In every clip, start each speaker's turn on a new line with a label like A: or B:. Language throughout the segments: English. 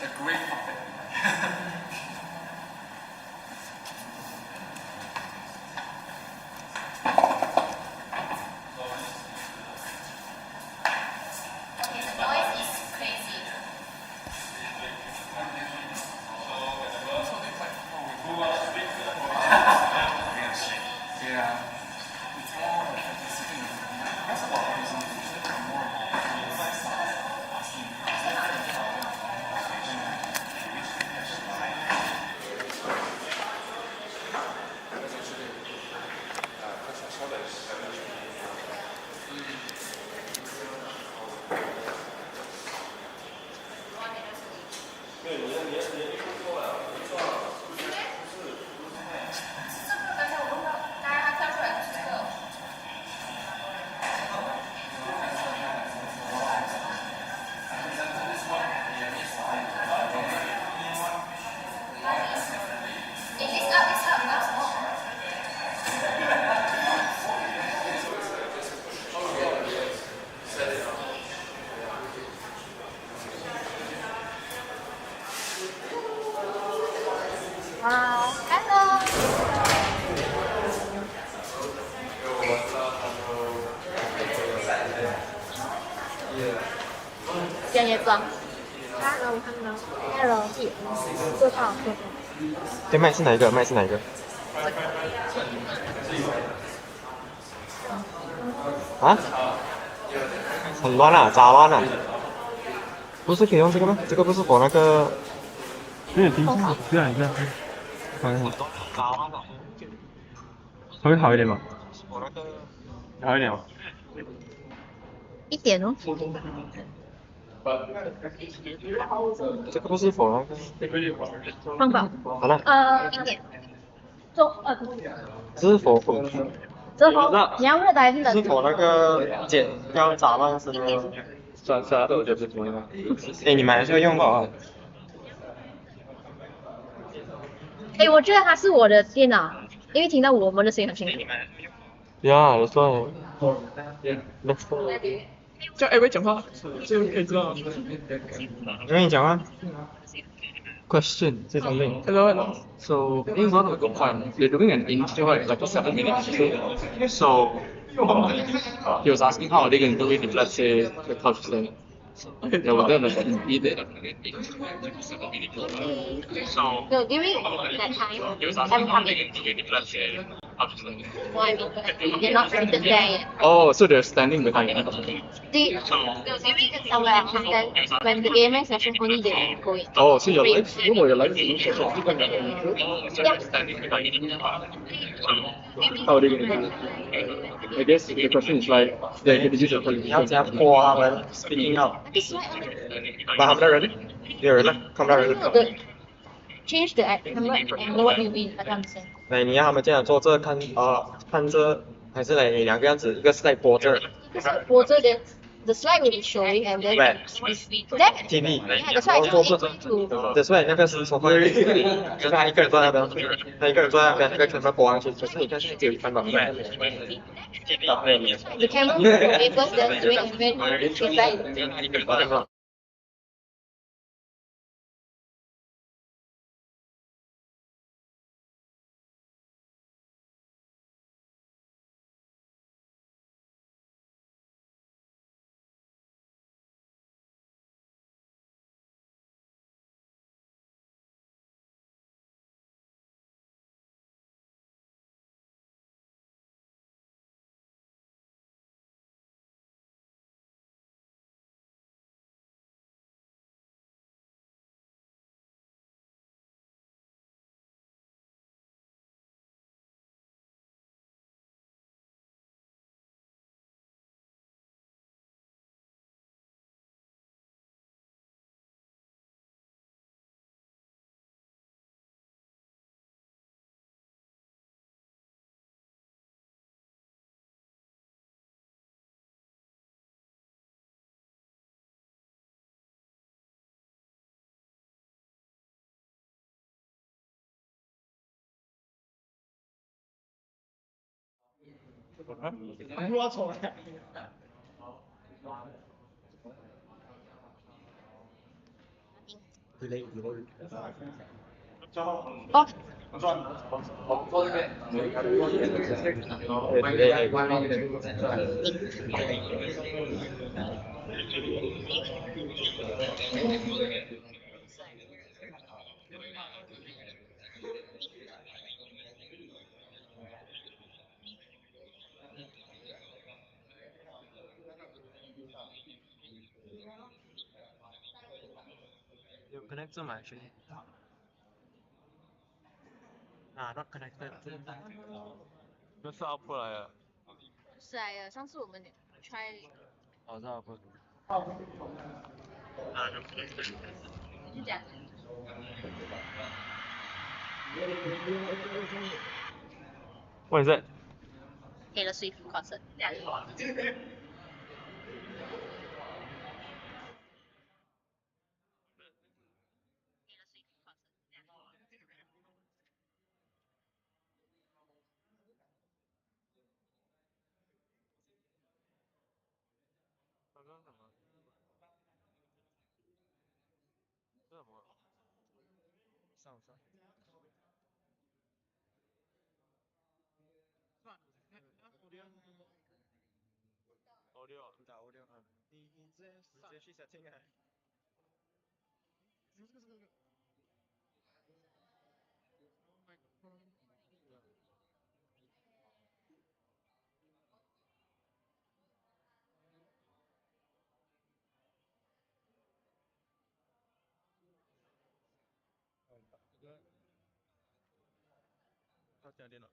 A: a great topic.
B: Wow, hello. 建业装 ，Hello，做好。
C: 对，麦是哪一个？麦是哪一个？啊？很乱啊，杂乱啊！不是可以用这个吗？这个不是我那个？
D: 有点听不清，这样一下，好像稍微好一点吧，好一点吧。
B: 一点哦。
C: 这个不是否那个？
B: 放吧。
C: 好了。
B: 一点。中
C: 这是否
B: 之后你要热的还是冷？
C: 是否那个剪要杂乱是吗？是啊，我觉得是可以的。哎，你买的时候用不好。
B: 哎，我觉得它是我的电脑，因为听到我们的声音很清楚。
C: 呀，我说，没错。
D: 叫 A 位讲话，就可以知道。
C: 因为你讲话。Question, say something.
D: Hello, hello.
E: So, in one of the point, we're doing an intro, right, like a 7-minute intro. So, he was asking how are they going to do it if, let's say, the coach said, yeah, we're going to repeat it like an intro, 7 minutes. So,
B: No, during that time,
E: he was asking how are they going to do it if, let's say, coach said.
B: no, I mean, they're not seated there yet.
E: Oh, so they're standing behind you.
B: No, they seated somewhere at hand. When the AMS session, only they will go in.
E: Oh, so your life, your life is also going to be an intro? So
B: Yeah.
E: they're standing behind you. So, how are they going to do it? I guess the question is like, they're going to use your
C: 你要
E: television.
C: 怎样播他们 speaking out？把他们的人，没有人了，看不到人。
B: Change the camera and know what you mean. I don't understand.
C: 来，你要他们这样坐着看看着，还是来你两个样子，一个是在播着
B: Because water, the slide will be showing and then
C: Where?
B: that
C: TV，
B: yeah, that's why I
C: 坐
B: just
C: 着
B: need to
C: 对，所以那个是说话，就是他一个人坐在那边，他一个人坐在那边，那个全部播上去，可是你看现在只有一半吧。
B: the camera will be first then doing and then it's like
D: 我重来。
B: 哦，
C: 有 connector 吗？兄弟？啊，not connected。那是 output 来的。
B: 是来的，上次我们 try
C: 哦，是 output。
B: 你就讲。
C: What is that?
B: Taylor Swift concert.
C: audio 打 audio 啊，你直接去 setting 啊。他讲电脑。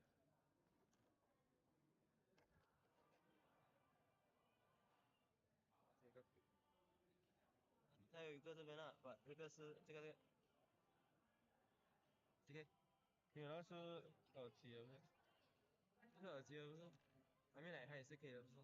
C: 还有一个这边的，不，这个是这个。你那是耳机的不是？这是耳机的不是？还没来，它也是可以的不是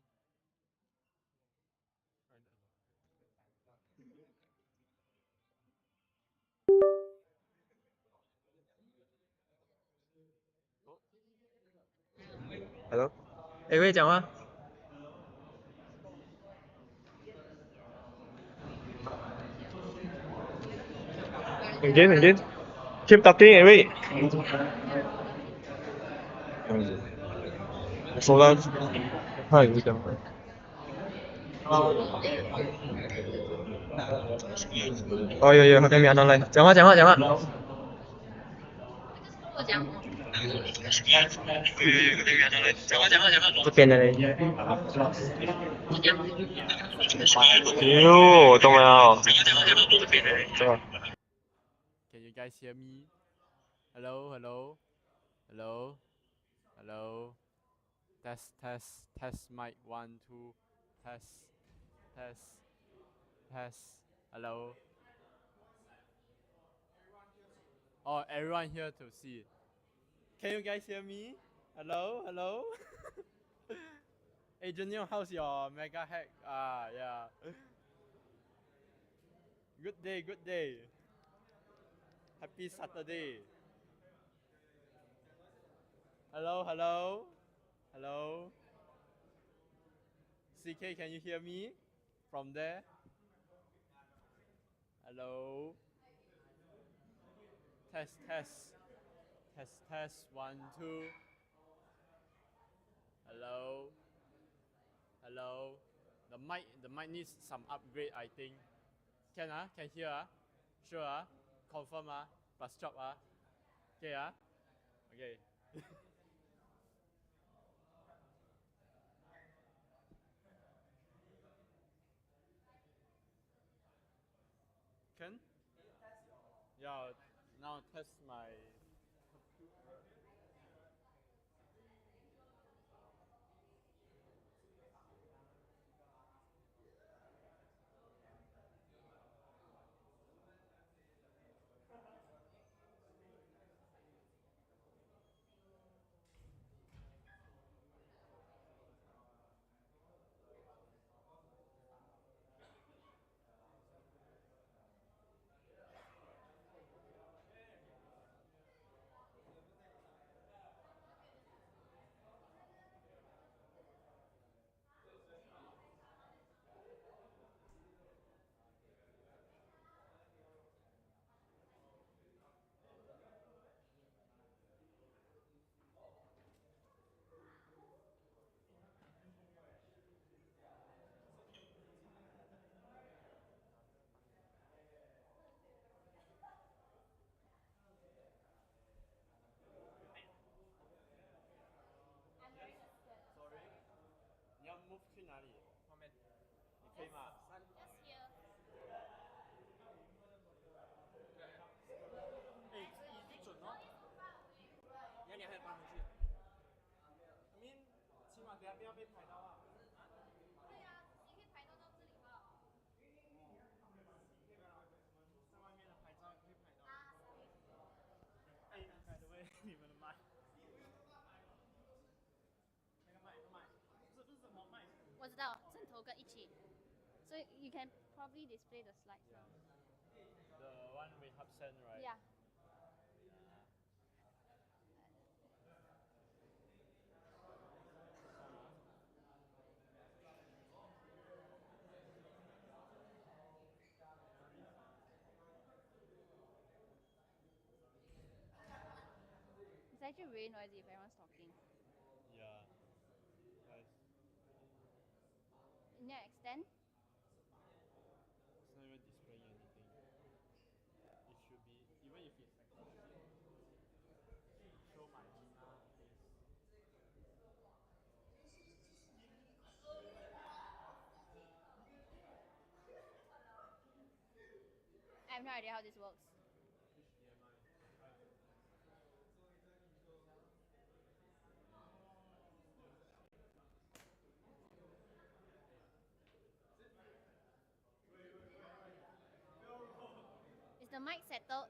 C: ？Hello，哎，可以讲话。Again. Keep talking, Eric. 收到，他也是讲。哦，有，还没按到来，讲话。
B: 我讲。
C: 这边的嘞。
B: 我讲。
C: 哟，我懂了。这个。
A: Can you guys hear me? Hello. Test mic 1 2 test. Hello. Oh, everyone here to see. Can you guys hear me? Hello. Hey Junior, how's your mega hack? Yeah. Good day. Happy Saturday. Hello. CK, can you hear me from there? Hello. Test 1 2. Hello. The mic needs some upgrade, I think. Can hear Sure confirm plus chop Okay Okay. Can? Yeah, now test my.
B: So you can probably display the slides now.
A: The one we have sent, right?
B: Yeah. It's actually really noisy if everyone's talking.
A: Yeah. Guys,
B: You need to extend.
A: it's not even displaying anything. It should be, even if it's show my Gina face.
B: I have no idea how this works. Is the mic settled?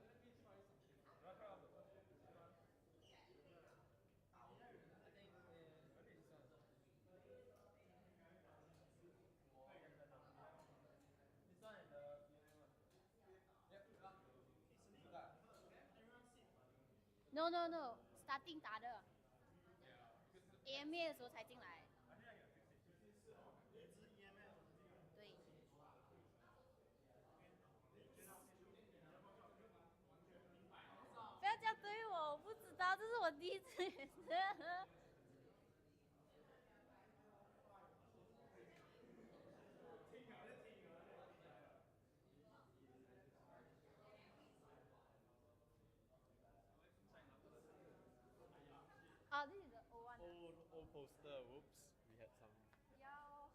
B: No no no, starting 打的 AMA 的时候才进来。对。不要这样对我，我不知道，这是我第一次也是。Oh, this is the old one.
A: Old poster, whoops. We had some.
B: Yeah.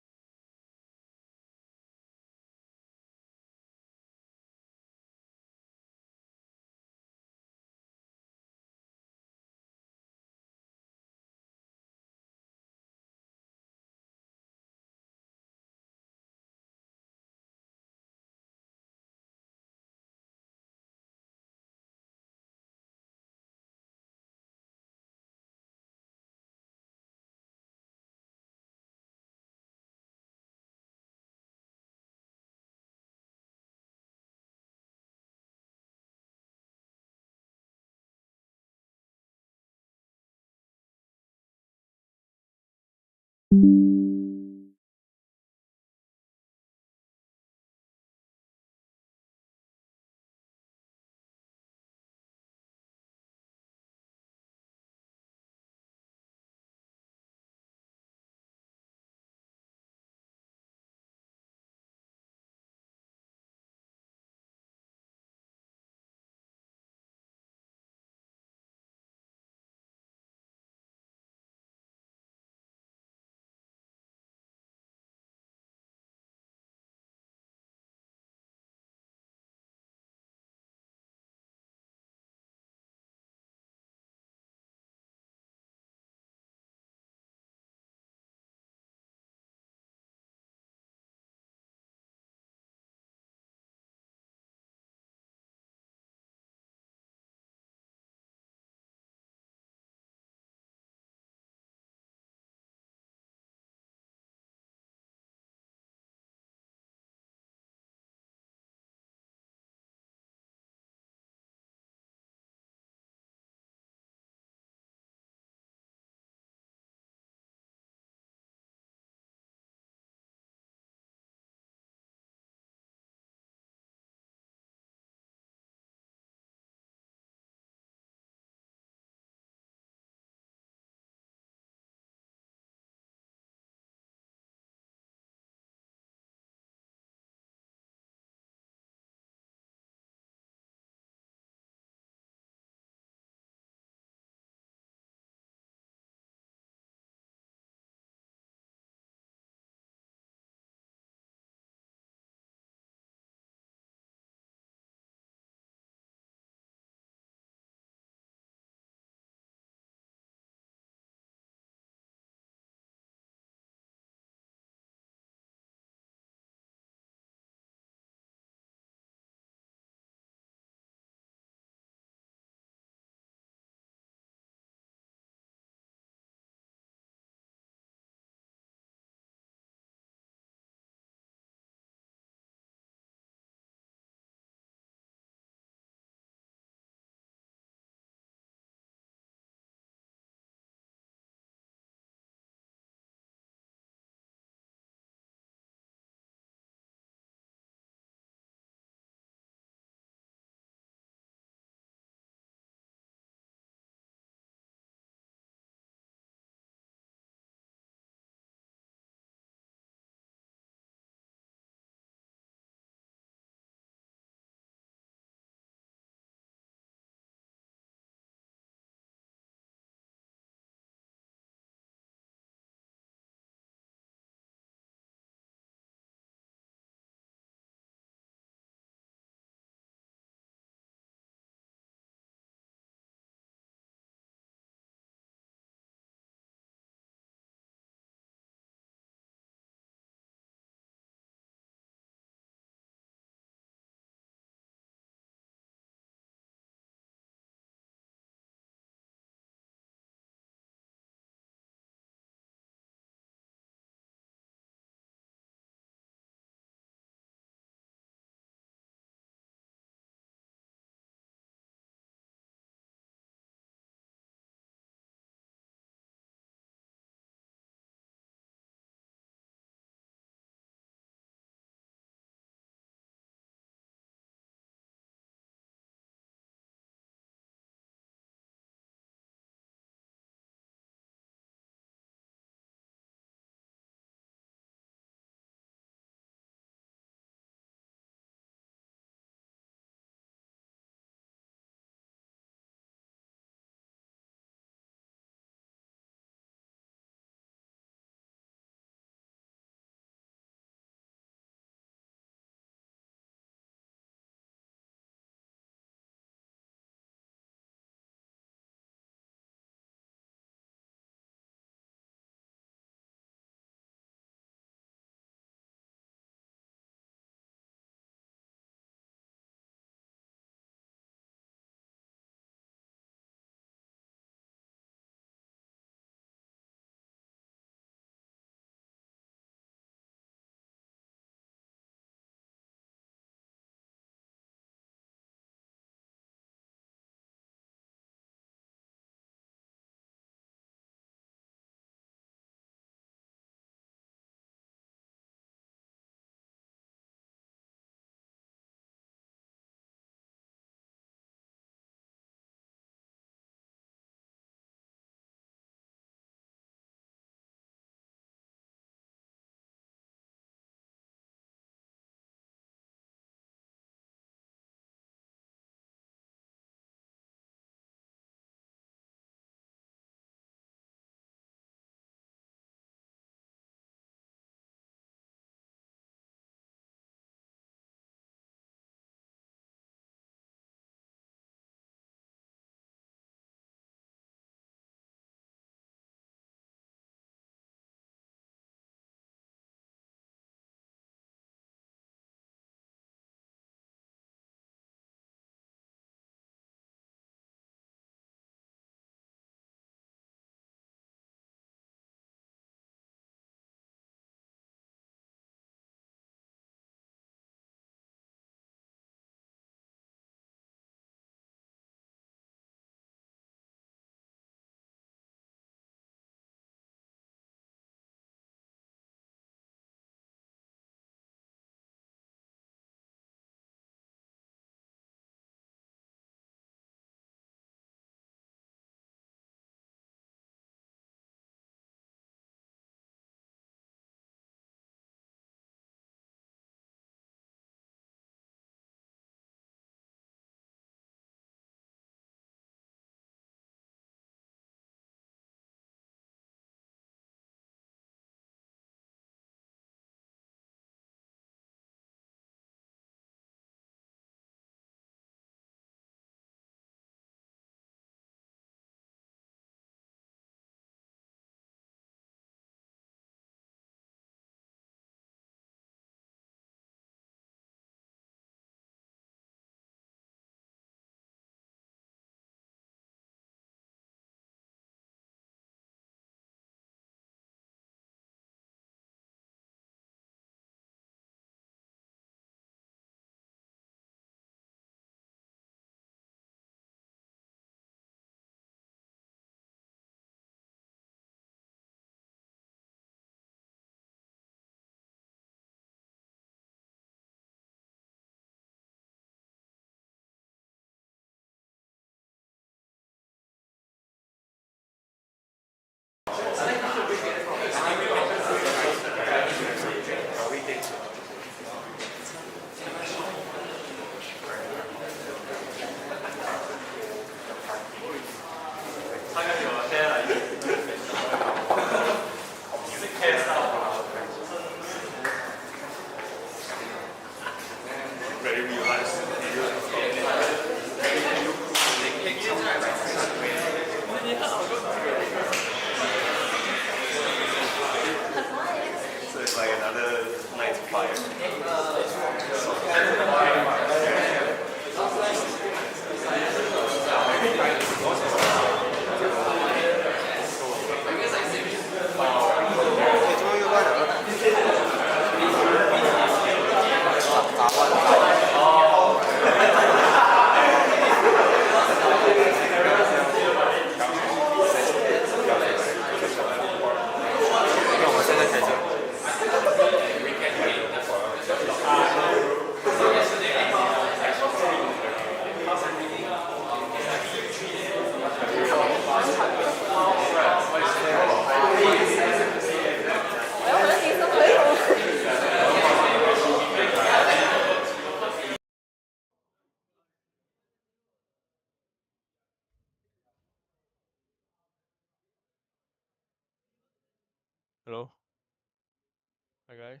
A: Hi guys.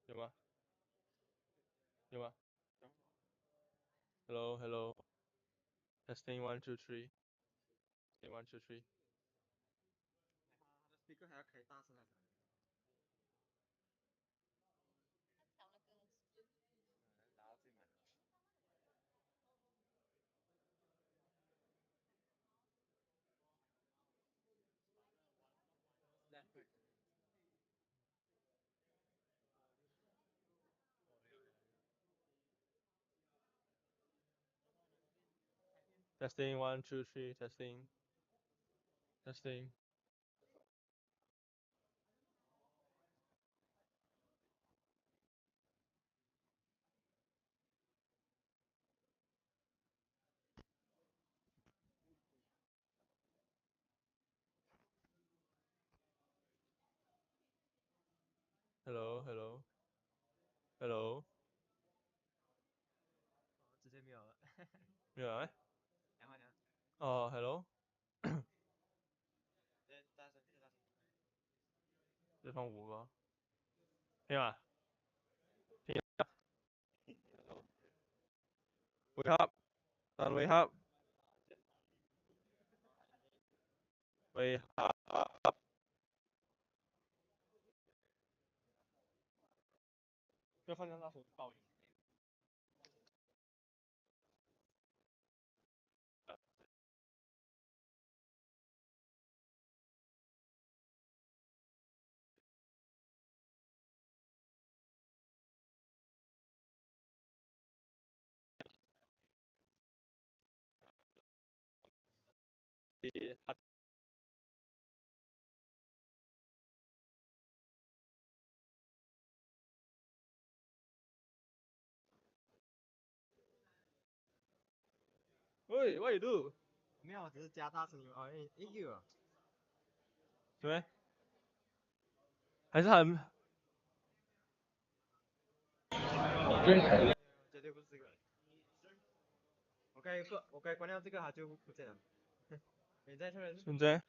A: 有吗？有吗？ Hello, hello. Testing 1 2 3. Okay, 1 2 3.
C: speaker 还要开大声还是？打到最满。
A: Testing 1 2 3. Testing. Testing. Hello, hello. Hello.
C: 直接没有了。
A: 没有啊？
C: 讲话讲。
A: 哦，hello。
C: 大声，大声。
A: 这放5个。听吗？听。喂ครับตอน喂ครับ喂ครับ要放大声报音。喂，what you do？
C: 没有，只是加大声音。哦，有。
A: 什么？还是很
C: 绝对不是这个。我该关掉这个，它就不见了。你再确认。
A: 现在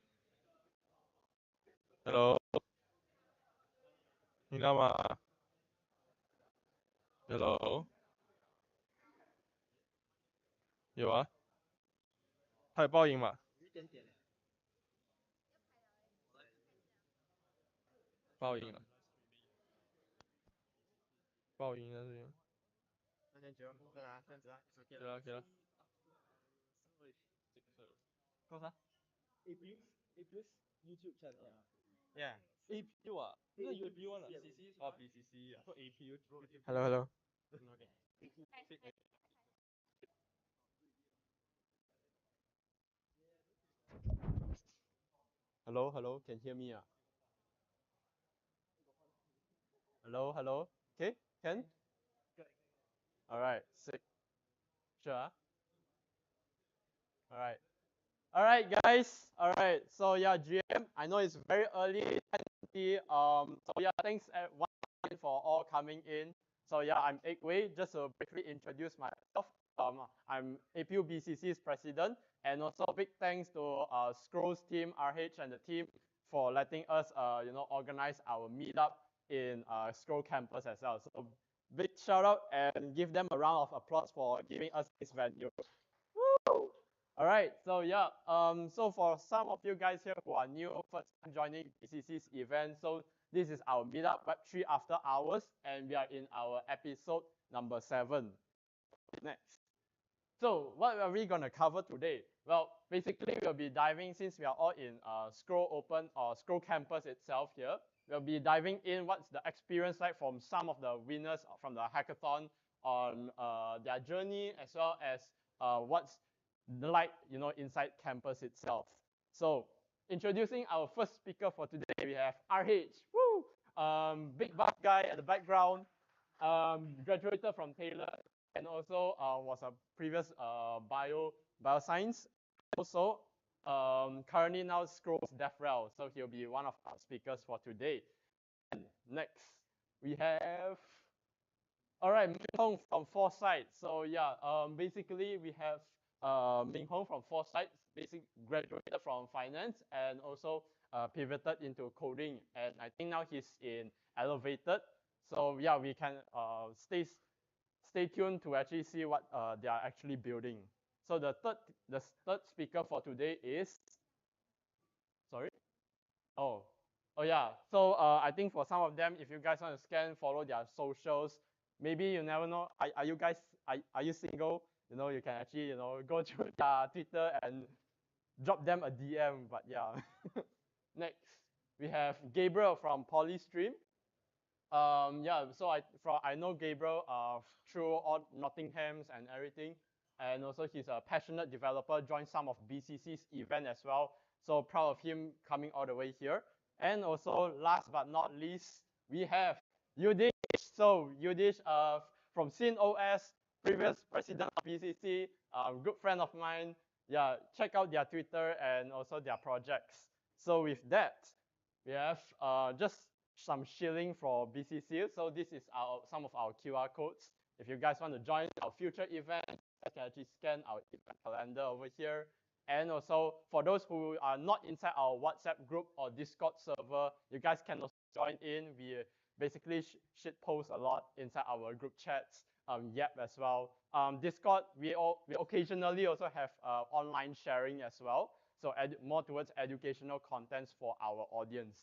A: ？Hello，你干嘛？Hello，有啊，它有报音嘛？
C: 一点点。
A: 报音了，报音了这
C: 那先就这样这样子啊，
A: 可以了可以了。
C: 够啥
A: ？A plus YouTube channel。？Yeah。APU 啊，那 UAPU 啊哦 BCC 啊，说 APU。Hello hello。Okay。Hello hello can hear me 啊？Hello hello okay can alright sick sure ah? alright alright guys alright so yeah GM I know it's very early 10:30 so yeah thanks everyone for all coming in. So yeah, I'm Ek Wei. Just to briefly introduce myself, I'm APU BCC's president, and also big thanks to Scroll's team, RH, and the team for letting us, organize our meetup in Scroll campus as well. So big shout out and give them a round of applause for giving us this venue. Woo! All right, so yeah, so for some of you guys here who are new, first time joining BCC's event, so this is our meetup Web3 after hours, and we are in our episode number 7. Next. So what are we gonna cover today? Well, basically we'll be diving, since we are all in Scroll Open or Scroll Campus itself here, we'll be diving in what's the experience like from some of the winners from the hackathon on their journey, as well as what's like, inside campus itself. So introducing our first speaker for today, we have RH. Woo! Big buff guy at the background, graduated from Taylor, and also was a previous bioscience. Also, currently now Scrolls DevRel, so he'll be one of our speakers for today. And next, we have, all right, Ming Hong from Foresight. So yeah, basically we have Ming Hong from Foresight, basically graduated from finance, and also pivoted into coding, and I think now he's in Elevated. So yeah, we can stay tuned to actually see what they are actually building. So the third speaker for today is, sorry? Oh, oh yeah. So I think for some of them, if you guys want to scan, follow their socials, maybe you never know. Are you guys, are you single? You know, you can actually, you know, go to their Twitter and drop them a DM. But yeah. Next, we have Gabriel from Polystream. Yeah, so I know Gabriel through all Nottingham's and everything, and also he's a passionate developer. Joined some of BCC's event as well. So proud of him coming all the way here. And also, last but not least, we have Yudish. So Yudish from SynOS, previous president of BCC, good friend of mine. Yeah, check out their Twitter and also their projects. So with that, we have just some shilling for BCC. So this is some of our QR codes. If you guys want to join our future event, you can actually scan our event calendar over here. And also for those who are not inside our WhatsApp group or Discord server, you guys can also join in. We basically shit post a lot inside our group chats, Yep as well. Discord, we occasionally also have online sharing as well. So more towards educational contents for our audience.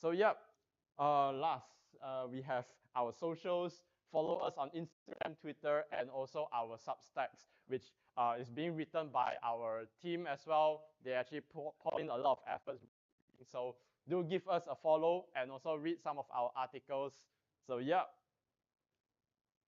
A: So yeah, last, we have our socials. Follow us on Instagram, Twitter, and also our Substacks, which is being written by our team as well. They actually pour in a lot of efforts. So do give us a follow and also read some of our articles. So yeah.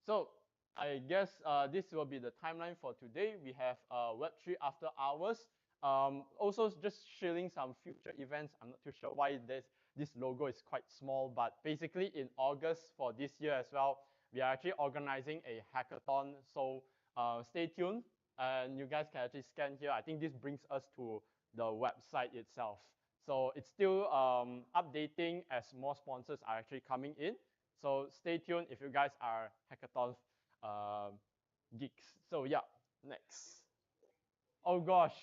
A: So I guess this will be the timeline for today. We have Web3 after hours. Also just sharing some future events. I'm not too sure why this logo is quite small, but basically in August for this year as well, we are actually organizing a hackathon. So stay tuned, and you guys can actually scan here. I think this brings us to the website itself. So it's still updating as more sponsors are actually coming in. So stay tuned if you guys are hackathon geeks. So yeah, next. Oh gosh,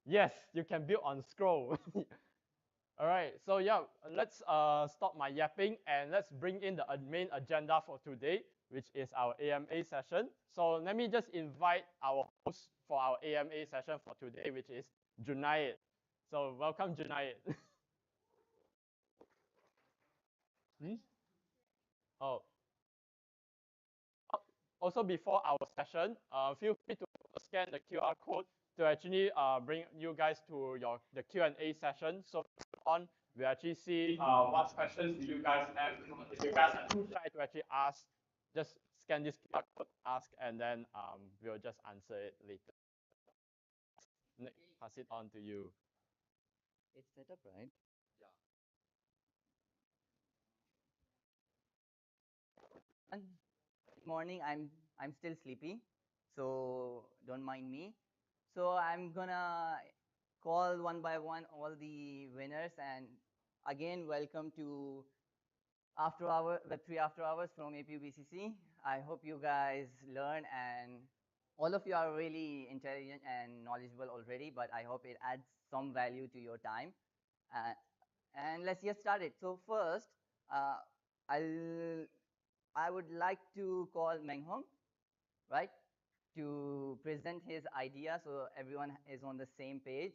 A: yes, you can build on Scroll. All right, so yeah, let's stop my yapping and let's bring in the main agenda for today, which is our AMA session. So let me just invite our host for our AMA session for today, which is Junaid. So welcome, Junaid. Hmm? Oh, also before our session, feel free to scan the QR code to actually bring you guys to the Q&A session. So on, we actually see what questions do you guys have. If you guys are too shy to actually ask, just scan this QR code, ask, and then we'll just answer it later. Nick, pass it on to you.
F: It's set up, right? And good morning. I'm still sleepy, so don't mind me. So I'm gonna call one by one all the winners, and again, welcome to After Hour Web3 After Hours from APUBCC. I hope you guys learn, and all of you are really intelligent and knowledgeable already, but I hope it adds some value to your time. Uh, and let's get started. So first, uh, I would like to call Meng Hong, right, to present his idea so everyone is on the same page,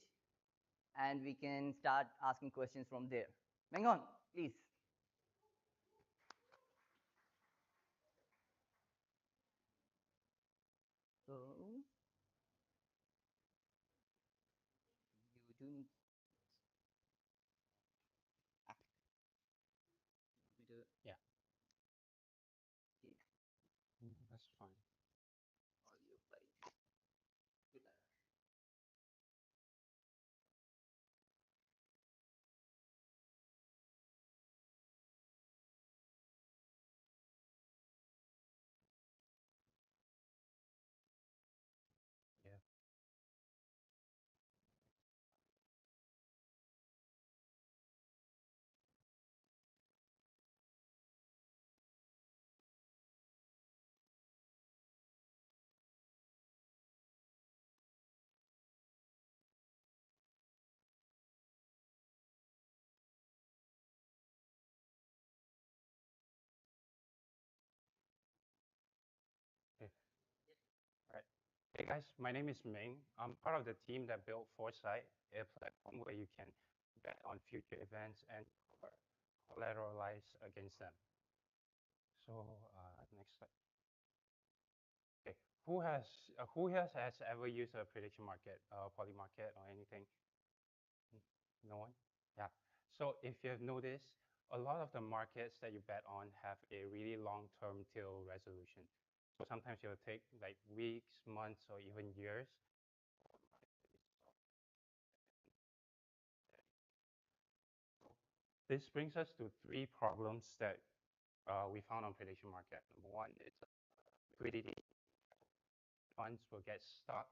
F: and we can start asking questions from there. Meng Hong, please. So you do need. Ah,
C: Yeah.
F: okay.
C: That's fine.
F: All you, buddy. Good luck.
C: Yeah.
G: Hey guys, my name is Ming. I'm part of the team that built Foresight, a platform where you can bet on future events and collateralize against them. So next slide. Okay, who has ever used a prediction market, poly market, or anything? No one? Yeah. So if you have noticed, a lot of the markets that you bet on have a really long-term till resolution. So sometimes it'll take like weeks, months, or even years. This brings us to three problems that we found on prediction market. Number one is liquidity. Funds will get stuck,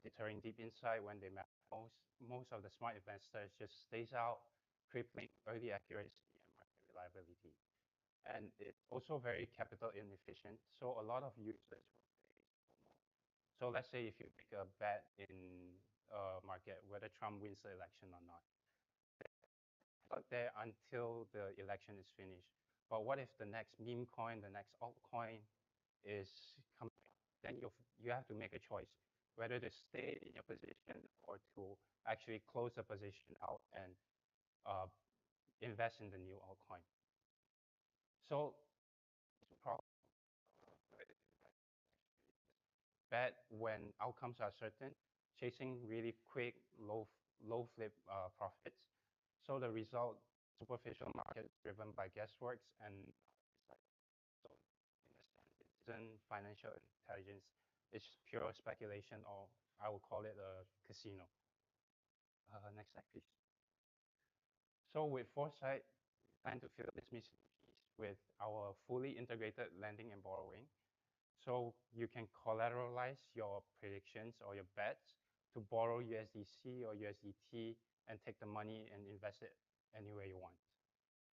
G: deterring deep inside when they matter most. Most of the smart investors just stays out, crippling early accuracy and market reliability. And it's also very capital inefficient. So a lot of users will pay. So let's say if you make a bet in a market whether Trump wins the election or not, out there until the election is finished. But what if the next meme coin, the next altcoin is coming? Then you have to make a choice whether to stay in your position or to actually close the position out and invest in the new altcoin. So bet when outcomes are certain, chasing really quick low flip profits. So the result, superficial market driven by guessworks and so in a sense, it isn't financial intelligence. It's pure speculation, or I would call it a casino. Next slide, please. So with Foresight, we plan to fill this missing piece with our fully integrated lending and borrowing. So you can collateralize your predictions or your bets to borrow USDC or USDT and take the money and invest it anywhere you want.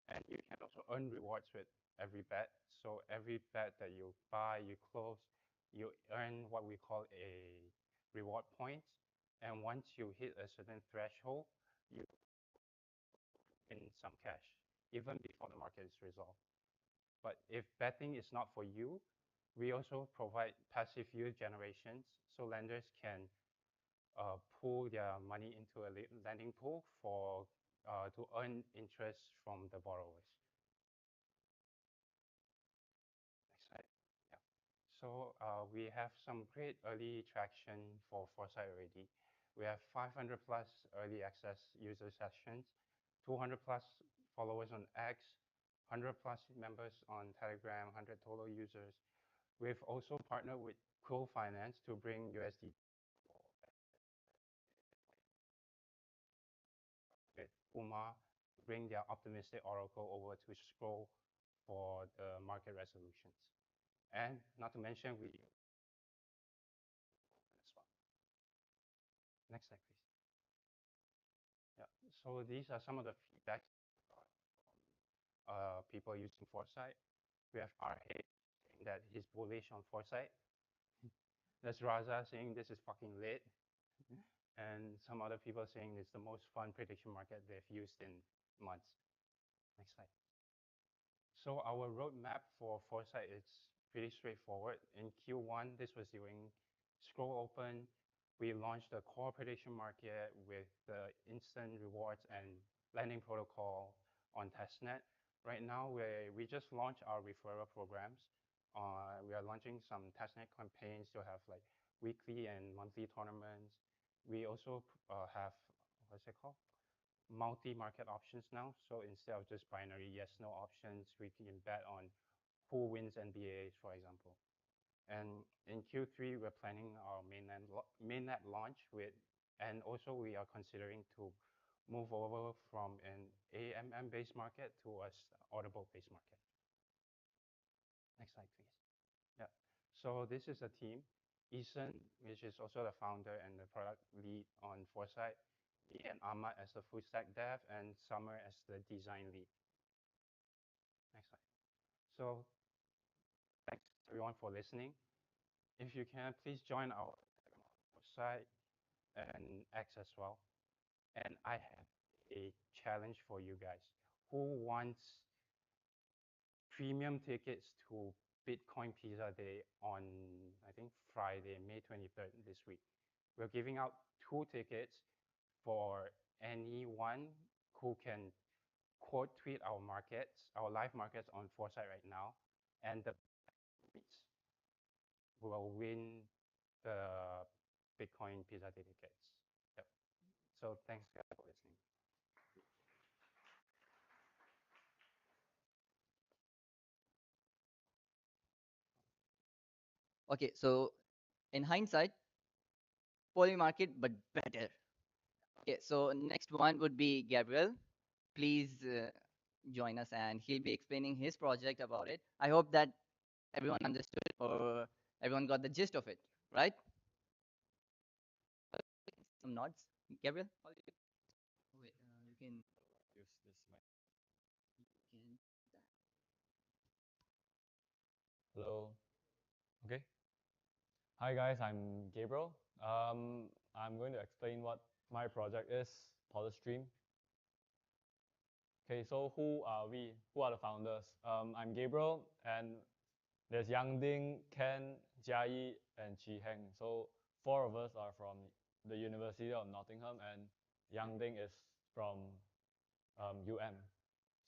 G: And you can also earn rewards with every bet. So every bet that you buy, you close, you earn what we call a reward points. And once you hit a certain threshold, you win some cash, even before the market is resolved. But if betting is not for you, we also provide passive yield generations, so lenders can pool their money into a lending pool to earn interest from the borrowers. Next slide. Yeah. So we have some great early traction for Foresight already. We have 500 plus early access user sessions, 200 plus followers on X, 100 plus members on Telegram, 100 total users. We've also partnered with Quill Finance to bring USD with Uma to bring their optimistic oracle over to Scroll for the market resolutions. And not to mention, we as well. Next slide, please. Yeah. So these are some of the feedback from people using Foresight. We have RH saying that he's bullish on Foresight. There's Raza saying this is fucking lit. And some other people saying it's the most fun prediction market they've used in months. Next slide. So our roadmap for Foresight is pretty straightforward. In Q1, this was during Scroll Open. We launched the core prediction market with the instant rewards and lending protocol on testnet. Right now, we just launched our referral programs. We are launching some testnet campaigns to have like weekly and monthly tournaments. We also have, what's it called? Multi-market options now. So instead of just binary yes/no options, we can bet on who wins NBAs, for example. And in Q3, we're planning our mainnet launch and also we are considering to move over from an AMM-based market to a Audible-based market. Next slide, please. Yeah. So this is a team. Eason, which is also the founder and the product lead on Foresight, me and Ahmad as the full stack dev, and Summer as the design lead. Next slide. So thanks everyone for listening. If you can, please join our website and X as well. And I have a challenge for you guys. Who wants premium tickets to Bitcoin Pizza Day on, I think, Friday, May 23rd this week. We're giving out 2 tickets for anyone who can quote tweet our markets, our live markets on Foresight right now, and the will win the Bitcoin Pizza Day tickets. Yep. So thanks guys for listening.
F: Okay, so in hindsight, poly market, but better. Okay, so next one would be Gabriel. Please join us, and he'll be explaining his project about it. I hope that everyone understood or everyone got the gist of it, right? Some nods. Gabriel? Wait, you can
C: Use this mic.
F: can
C: Hello. Okay. Hi guys, I'm Gabriel. I'm going to explain what my project is, Polystream. Okay, so who are we? Who are the founders? I'm Gabriel, and there's Yang Ding, Ken, Jiayi, and Chi Heng. So 4 of us are from the University of Nottingham, and Yang Ding is from UM.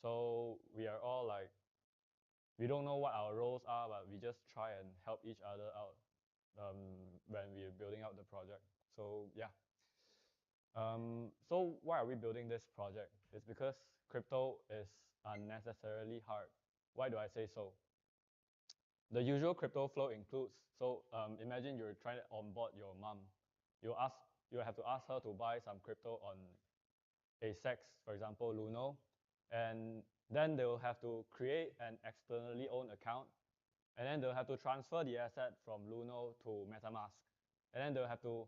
C: So we are all like, we don't know what our roles are, but we just try and help each other out when we're building out the project. So yeah. So why are we building this project? It's because crypto is unnecessarily hard. Why do I say so? The usual crypto flow includes, so imagine you're trying to onboard your mom. You have to ask her to buy some crypto on a sex, for example, Luno, and then they'll have to create an externally owned account, and then they'll have to transfer the asset from Luno to MetaMask, and then they'll have to,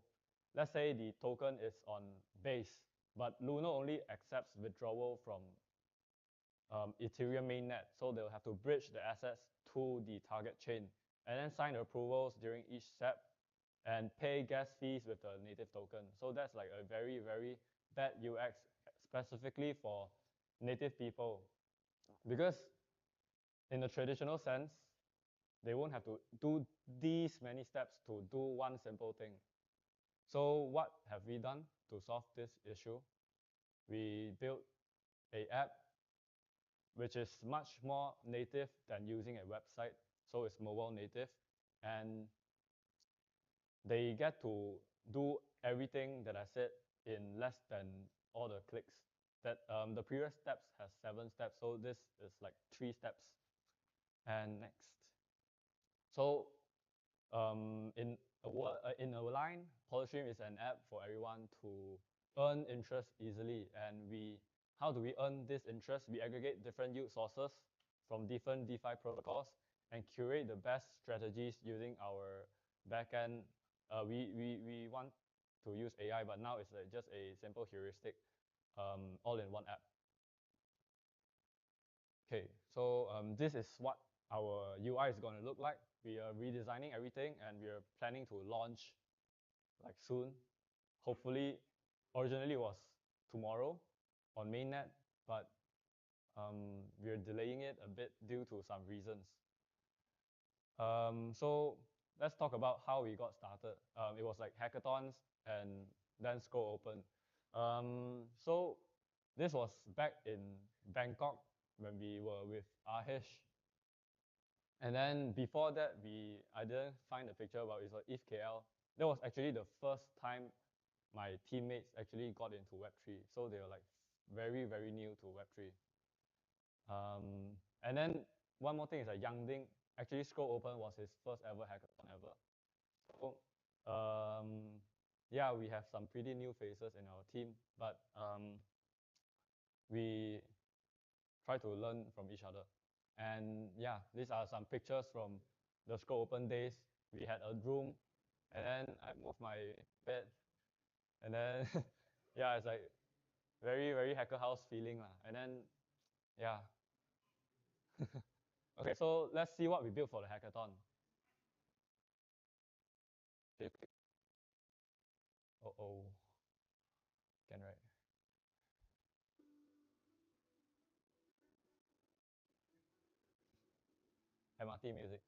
C: let's say the token is on base, but Luno only accepts withdrawal from Ethereum mainnet, so they'll have to bridge the assets to the target chain, and then sign approvals during each step, and pay gas fees with the native token. So that's like a very, very bad UX, specifically for native people, because in the traditional sense, they won't have to do these many steps to do one simple thing. So what have we done to solve this issue? We built a app which is much more native than using a website. So it's mobile native, and they get to do everything that I said in less than all the clicks. That the previous steps has 7 steps, so this is like 3 steps. And next. So in a line, Polystream is an app for everyone to earn interest easily. And how do we earn this interest? We aggregate different yield sources from different DeFi protocols and curate the best strategies using our backend. We want to use AI, but now it's just a simple heuristic all-in-one app. Okay, so this is what our UI is going to look like. We are redesigning everything, and we are planning to launch like soon. Hopefully, originally it was tomorrow on mainnet, but we're delaying it a bit due to some reasons. So let's talk about how we got started. It was like hackathons and then Scroll Open. So this was back in Bangkok when we were with Ahish. And then before that, I didn't find the picture, but it's like if KL. That was actually the first time my teammates actually got into Web3. So they were like very, very new to Web3. And then one more thing is that Yang Ding, actually Scroll Open was his first ever hackathon ever. So yeah, we have some pretty new faces in our team, but we try to learn from each other. And yeah, these are some pictures from the Scroll Open days. We had a room, and then I moved my bed, and then yeah, it's like very, very hacker house feeling lah. And then yeah. Okay, so let's see what we built for the hackathon. Oh, can right. MRT music.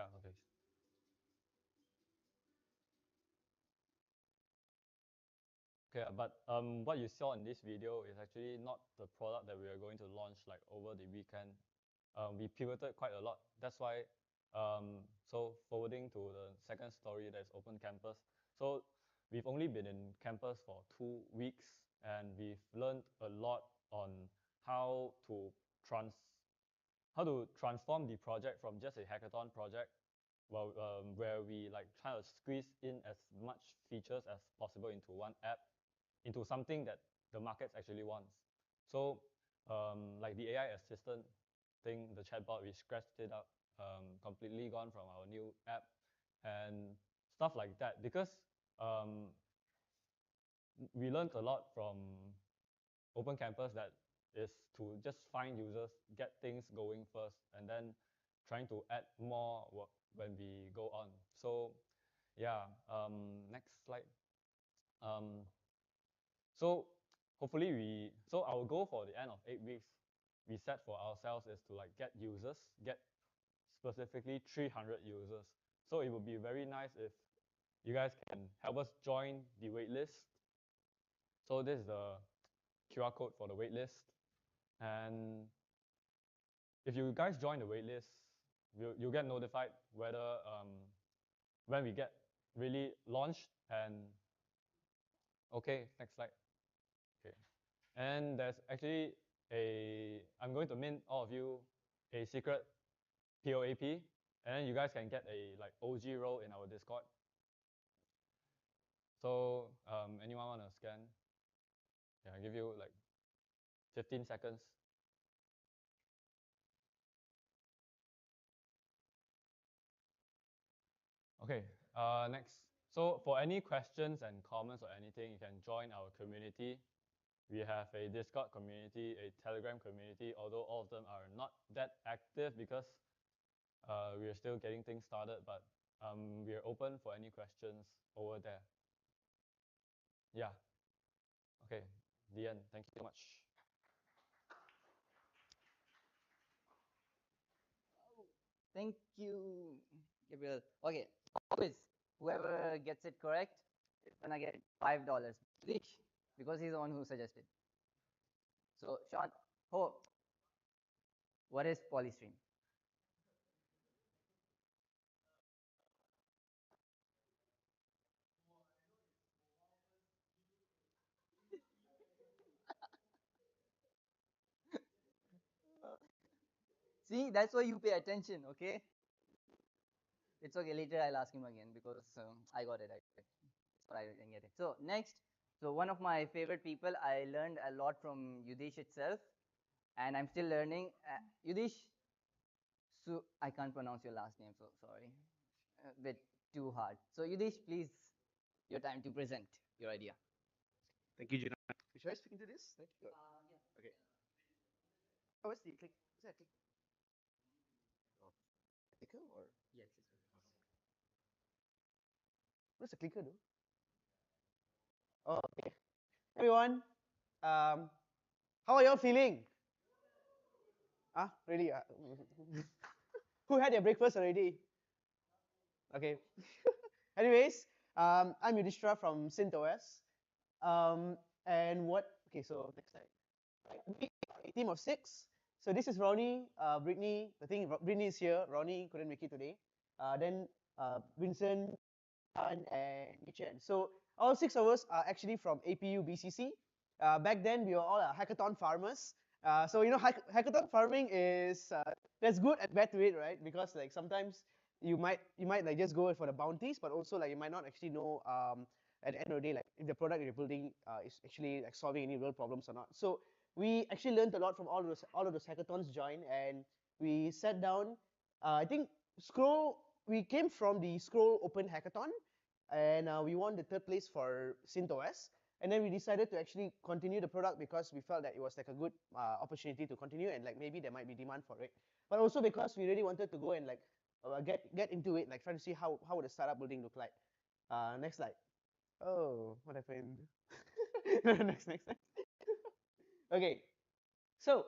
C: Yeah, okay. Okay, but what you saw in this video is actually not the product that we are going to launch like over the weekend. We pivoted quite a lot. That's why, so forwarding to the second story, that's open campus. So we've only been in campus for 2 weeks, and we've learned a lot on how to transform the project from just a hackathon project, well, where we like try to squeeze in as much features as possible into one app, into something that the market actually wants. So like the AI assistant thing, the chatbot, we scratched it up, completely gone from our new app and stuff like that, because um, we learned a lot from Open Campus that is to just find users, get things going first, and then trying to add more when we go on. So yeah, next slide. So hopefully so our goal for the end of 8 weeks, we set for ourselves is to like get users, get specifically 300 users. So it would be very nice if you guys can help us join the waitlist. So this is the QR code for the waitlist. And if you guys join the waitlist, you'll get notified whether when we get really launched. And okay, next slide. Okay. And there's actually I'm going to mint all of you a secret POAP, and then you guys can get a like OG role in our Discord. So anyone want to scan? Yeah, I'll give you like 15 seconds. Okay, next. So for any questions and comments or anything, you can join our community. We have a Discord community, a Telegram community, although all of them are not that active because we are still getting things started, but we are open for any questions over there. Yeah. Okay, the end. Thank you so much.
F: Thank you, Gabriel. Okay, quiz. Whoever gets it correct is gonna get $5 each because he's the one who suggested. So, Sean, what is polystream? See, that's why you pay attention, okay? It's okay. Later, I'll ask him again because I got it. I didn't get it. So next, so one of my favorite people, I learned a lot from Yudish itself, and I'm still learning. Yudish, so I can't pronounce your last name, so sorry, a bit too hard. So Yudish, please, your time to present your idea.
H: Thank you, Gina. Should I speak into this?
F: Yeah.
H: Okay. Oh, what's the click? Is that click? Oh, clicker or
F: Yes.
H: what's the clicker though? Oh, okay. Everyone, how are y'all feeling? Really? Who had their breakfast already? Okay. Anyways, I'm Yudhishthira from SynthOS. And what? Okay, so next slide. We are a team of 6. So this is Ronnie, Brittany. I think Brittany is here. Ronnie couldn't make it today. Then Vincent, and Yichen. So all 6 of us are actually from APU BCC. Back then, we were all hackathon farmers. So you know, hackathon farming is there's good and bad to it, right? Because like sometimes you might like just go for the bounties, but also like you might not actually know at the end of the day like if the product you're building is actually like solving any real problems or not. So we actually learned a lot from all of those hackathons joined, and we sat down. I think we came from the Scroll Open Hackathon, and we won the 3rd place for SynthOS. And then we decided to actually continue the product because we felt that it was like a good opportunity to continue, and like maybe there might be demand for it. But also because we really wanted to go and like get into it, like try to see how would the startup building look like. Next slide. Oh, what happened? Next. Okay, so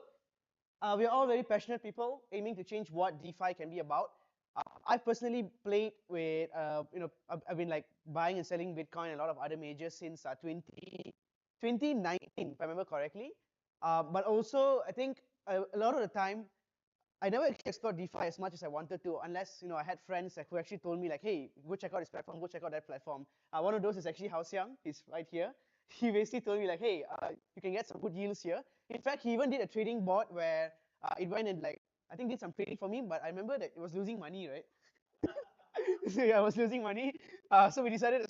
H: we're all very passionate people aiming to change what DeFi can be about. I personally played with, I've been like buying and selling Bitcoin and a lot of other majors since 2019, if I remember correctly. But also, I think a lot of the time, I never actually explored DeFi as much as I wanted to, unless I had friends who actually told me like, hey, go check out this platform, go check out that platform. One of those is actually Hao Xiang. He's right here. He basically told me like, hey, you can get some good yields here. In fact, he even did a trading board where it went and like, I think did some trading for me, but I remember that it was losing money, right? So yeah, I was losing money. So we decided to,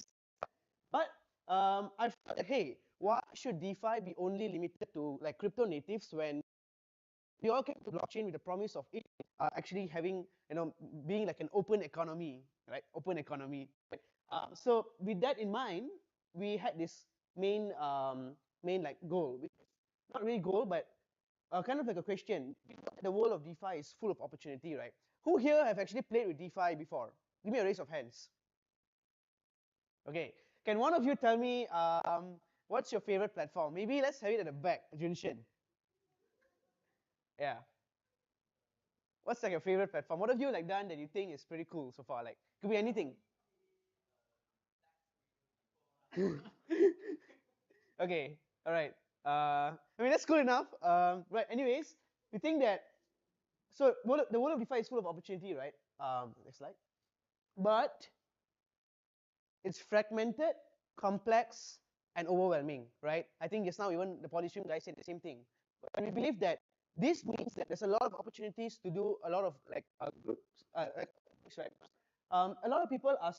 H: but I felt that, hey, why should DeFi be only limited to like crypto natives when we all came to blockchain with the promise of it actually having, being like an open economy, right? Open economy. So with that in mind, we had this main like goal, which is not really goal, but kind of like a question. The world of DeFi is full of opportunity, right? Who here have actually played with DeFi before? Give me a raise of hands. Okay. Can one of you tell me what's your favorite platform? Maybe let's have it at the back, Junshin. Yeah. What's like your favorite platform? What have you like done that you think is pretty cool so far? Like could be anything. Okay. All right. I mean that's cool enough. Right. Anyways, we think that the world of DeFi is full of opportunity, right? Next slide. But it's fragmented, complex, and overwhelming, right? I think just now even the Polystream guy said the same thing. And we believe that this means that there's a lot of opportunities to do a lot of like groups, right? A lot of people are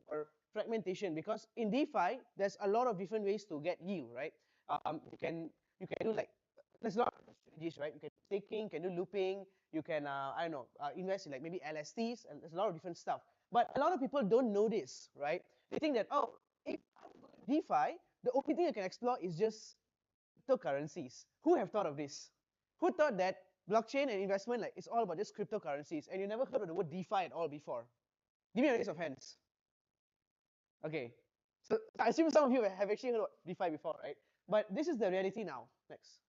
H: for fragmentation because in DeFi there's a lot of different ways to get yield, right? You can do like there's a lot of strategies, right? You can do staking, you can do looping, you can I don't know invest in like maybe LSTs, and there's a lot of different stuff. But a lot of people don't know this, right? They think that, oh, if DeFi, the only thing you can explore is just cryptocurrencies. Who have thought of this? Who thought that blockchain and investment like it's all about just cryptocurrencies, and you never heard of the word DeFi at all before? Give me a raise of hands. Okay. So I assume some of you have actually heard of DeFi before, right? But this is the reality now. Next.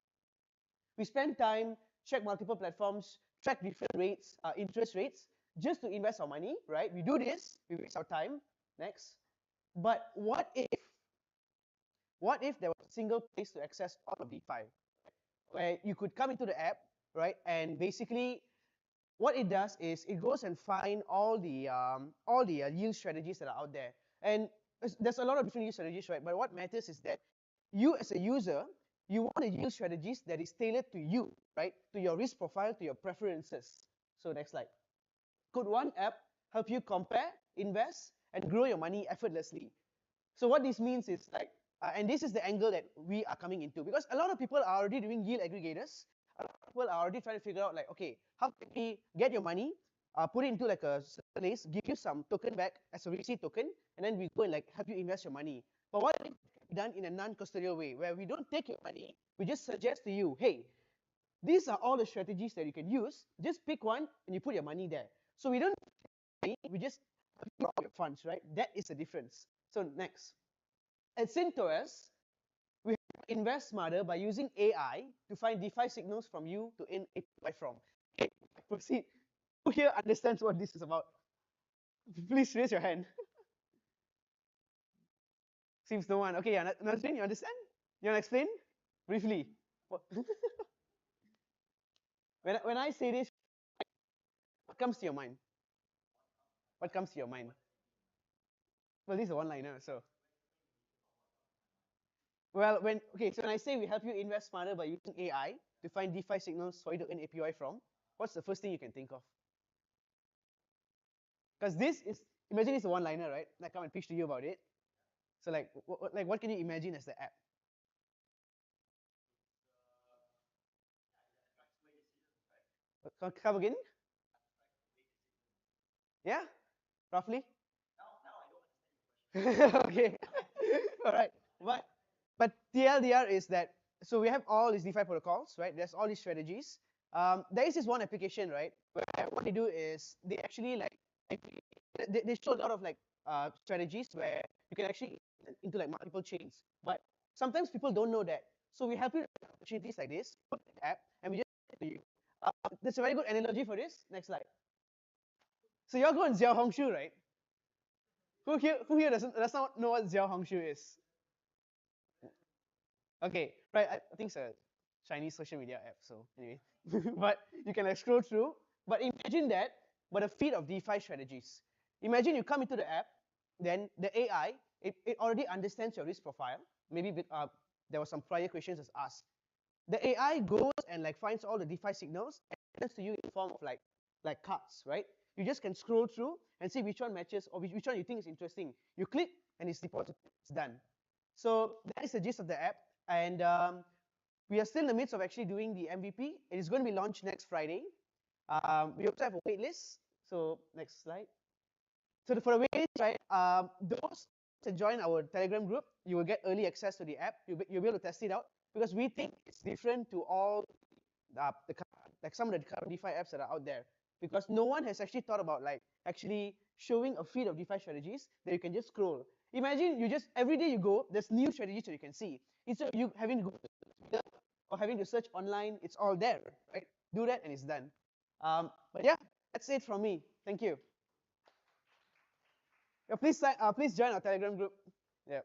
H: We spend time, check multiple platforms, track different rates, interest rates, just to invest our money, right? We do this, we waste our time. Next. But what if there was a single place to access all of DeFi, where you could come into the app, right? And basically, what it does is it goes and find all the yield strategies that are out there. And there's a lot of different yield strategies, right? But what matters is that you as a user, you want a yield strategies that is tailored to you, right? To your risk profile, to your preferences. So next slide. Could one app help you compare, invest, and grow your money effortlessly? So what this means is like, and this is the angle that we are coming into, because a lot of people are already doing yield aggregators. A lot of people are already trying to figure out like, okay, how can we get your money, put it into like a place, give you some token back as a receipt token, and then we go and like help you invest your money. But what can be done in a non-custodial way, where we don't take your money, we just suggest to you, hey, these are all the strategies that you can use. Just pick one and you put your money there. So we don't, we just drop your funds, right? That is the difference. So next. At CentOS, we invest smarter by using AI to find DeFi signals from you to in API from. Okay, proceed. Who here understands what this is about? Please raise your hand. Seems no one. Okay, yeah, Nazrin, you understand? You want to explain briefly? When I say this, what comes to your mind? What comes to your mind? Well, this is a one-liner, so. Well, so when I say we help you invest smarter by using AI to find DeFi signals for you to earn API from, what's the first thing you can think of? Because this is, imagine it's a one-liner, right? I come and pitch to you about it. So like what can you imagine as the app? Come again? Yeah, roughly. Okay. All right. But TLDR is that, so we have all these DeFi protocols, right? There's all these strategies. There is this one application, right? Where what they do is they actually like they show a lot of like strategies where you can actually into like multiple chains. But sometimes people don't know that. So we help you with opportunities like this, put the app, and we just to you. That's a very good analogy for this. Next slide. So you're going Xiao Hongshu, right? Who here does not know what Xiao Hongshu is? Okay, right. I think it's a Chinese social media app. So anyway, but you can like scroll through. But imagine that, but a feed of DeFi strategies. Imagine you come into the app, then the AI it already understands your risk profile. Maybe there was some prior questions as asked. The AI goes and like finds all the DeFi signals and sends to you in form of like cards, right? You just can scroll through and see which one matches or which one you think is interesting. You click and it's deposited. It's done. So that is the gist of the app. And we are still in the midst of actually doing the MVP. It is going to be launched next Friday. We also have a wait list. So next slide. So for the wait list, right, those to join our Telegram group, you will get early access to the app. You'll be able to test it out because we think it's different to all like some of the current DeFi apps that are out there. Because no one has actually thought about like actually showing a feed of DeFi strategies that you can just scroll. Imagine you just every day you go, there's new strategies that you can see. Instead of you having to go to Twitter or having to search online, it's all there, right? Do that and it's done. But yeah, that's it from me. Thank you. Yeah, please join our Telegram group. Yeah.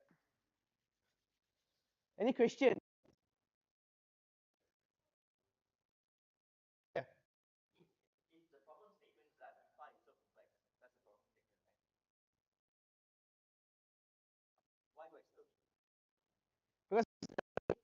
H: Any question? Yeah. Because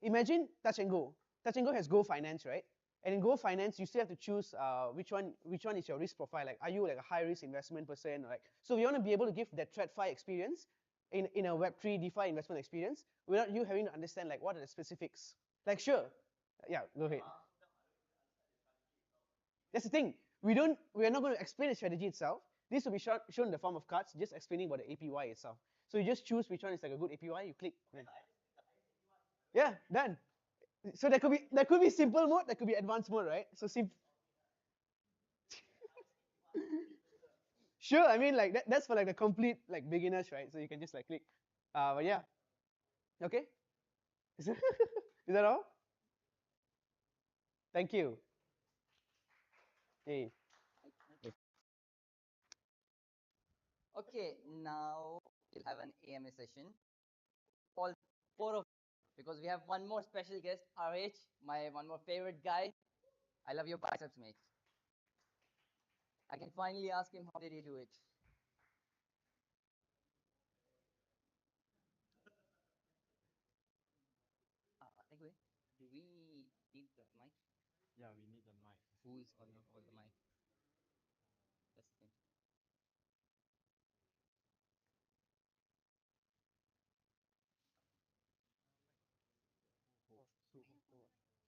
H: imagine Touch and Go. Touch and Go has Go Finance, right? And in Go Finance, you still have to choose which one is your risk profile. Like, are you like a high risk investment person? Like, so we want to be able to give that TradFi experience in a Web3 DeFi investment experience without you having to understand like what are the specifics. Like, sure, yeah, go ahead. That's the thing. We are not going to explain the strategy itself. This will be shown in the form of cards, just explaining about the APY itself. So you just choose which one is like a good APY. You click. Yeah, done. So there could be simple mode, there could be advanced mode, right? So sure, I mean like that's for like the complete like beginners, right? So you can just like click. But yeah, okay. Is that, is that all? Thank you. Hey.
F: Okay, now we'll have an AMA session. All four of because we have one more special guest, RH, my one more favorite guy. I love your biceps, mate. I can finally ask him how did he do it. Anyway, do we need the mic?
C: Yeah, we need the mic.
F: Who is going to hold the mic? That's the thing.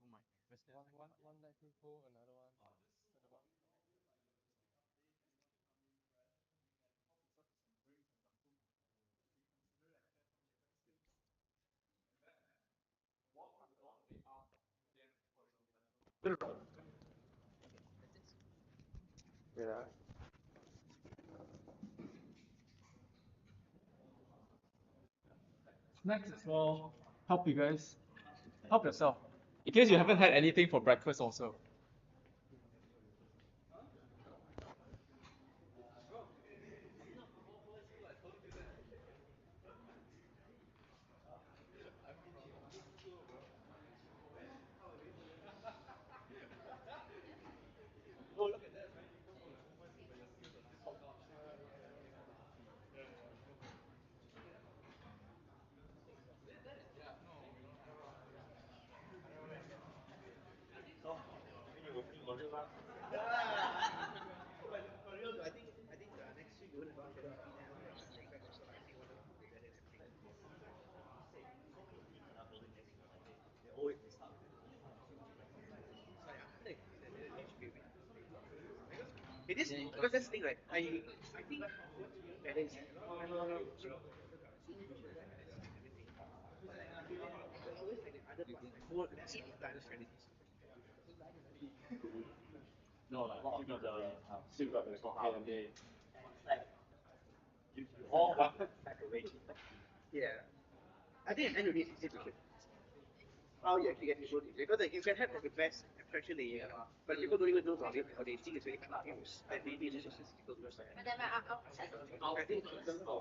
C: Oh my. One let me pull, another one.
E: Yeah.
D: Snacks as well. Help you guys. Help yourself.
E: In case you haven't had anything for breakfast also.
H: For real though, I think next week we're going to launch MVP. Then I'm going to bring back also. I think one of the together and everything. So yeah, I think it should be a win. Because because that's the thing, right? I think what's really better is a lot of time we also talk about cryptocurrency futures and analysis and everything. But like there's always like the other part, like more less deep dive strategies.
D: No, like still got the coffee day.
H: Yeah. I think at the end of the day it's easy to hit. how you actually get people to, because like, you can have like the best abstraction layer, but people don't even know about it, or they think it's very confused. And maybe it's just people just like. I think in terms of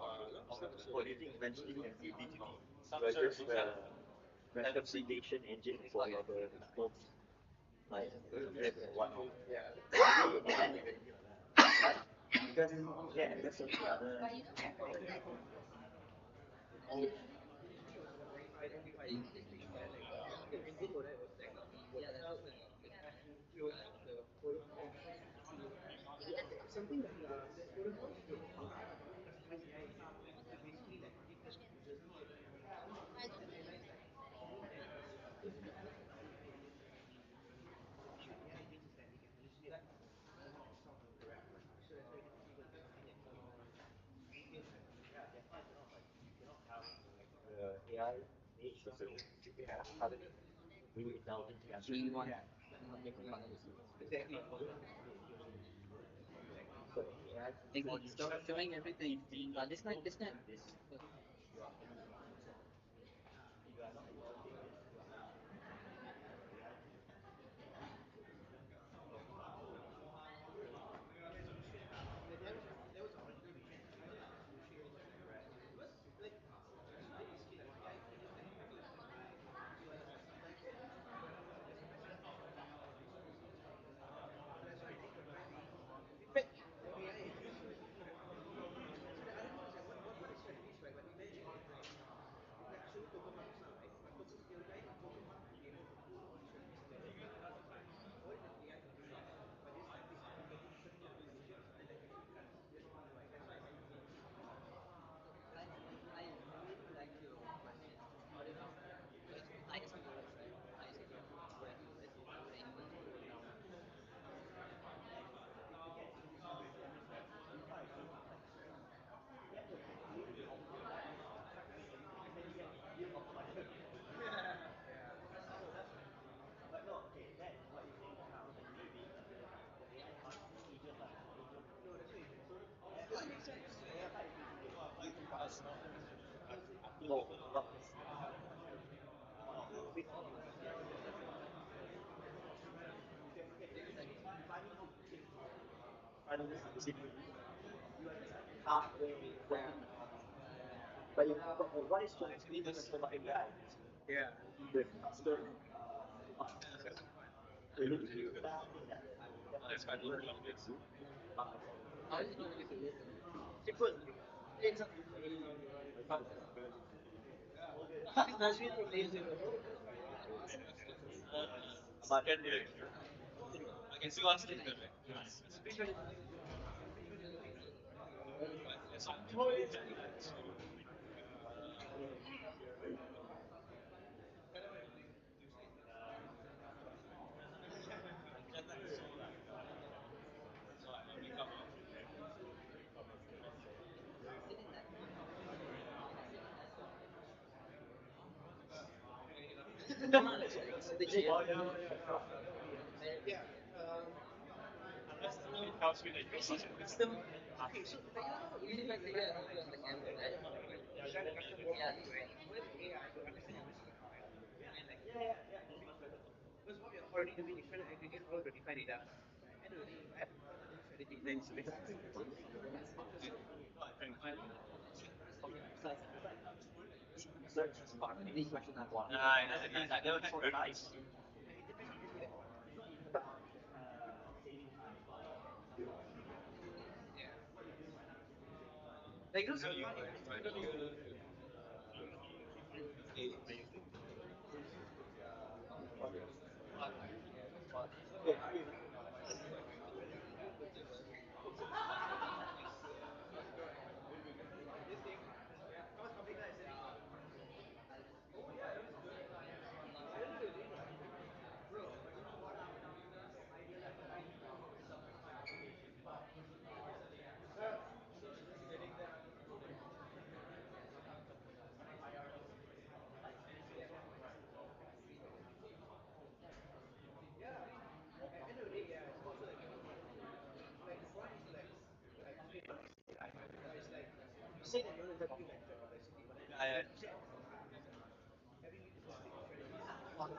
H: self-supporting, eventually can be DTD. Where just reconciliation engine for your folks. Like, one of, yeah. Because, yeah, that's the other. Something like the protocol is good. AI is basically like different users create. I just realized like more than the AI thinks is that it can hallucinate a lot of sounds incorrect. So that's why it doesn't even think that yeah, that's why you cannot have like the AI needs to have other really intelligent actually one. Exactly. So AI doing everything. This not this. You are not expecting this. You are AI resolution. The levels of incubation usually the resolution gets better, right? Because like so basically like AI feels like you feel like a guy, but sometimes sometimes it feels like you. So that's why I think maybe in fact the AI so the other thing is that what is happening is right when imagine right like assuming token farm is now right but token the guy in token farm will be able to pull all these random together all in the AI can do it but just like this getting different calculations and like actually can't right that's why I really like your question. I just want to right? Yeah, yes, before I go to next, right? That will create a lot of and yet you optimize. Yeah. But no, okay, that what you're saying now, maybe the AI part is easier part is easier. No, that's what you said. That makes sense. The AI part is easier. You can pass. No. With all of us, yeah. Funny how we think. Funny you are just like halfway there. But you know, what is actually the best about AI? Yeah. The faster. Simple. That's really amazing. But I can still understand it. Yeah. Okay, so like you know, usually like the custom work for you, right? What is AI to understand your risk profile, right? And like because what we're already doing is trying to aggregate all the defined data. End of the day, I have to run a new strategy. Then it's not the same thing. But this question I want. I never thought about it. It depends on what it's not about saving time. Yeah. What you're doing right now is actually saving time. Like those are fun Oh yeah, that was good. At the end of the day, right, bro, but you know what? This idea that I find simplify application. Yeah, I mean, at the end of the day, yeah, it's also like like the point is to like okay, it's like you say that you want to help me like track complexity, but then you set having me to specific strategies.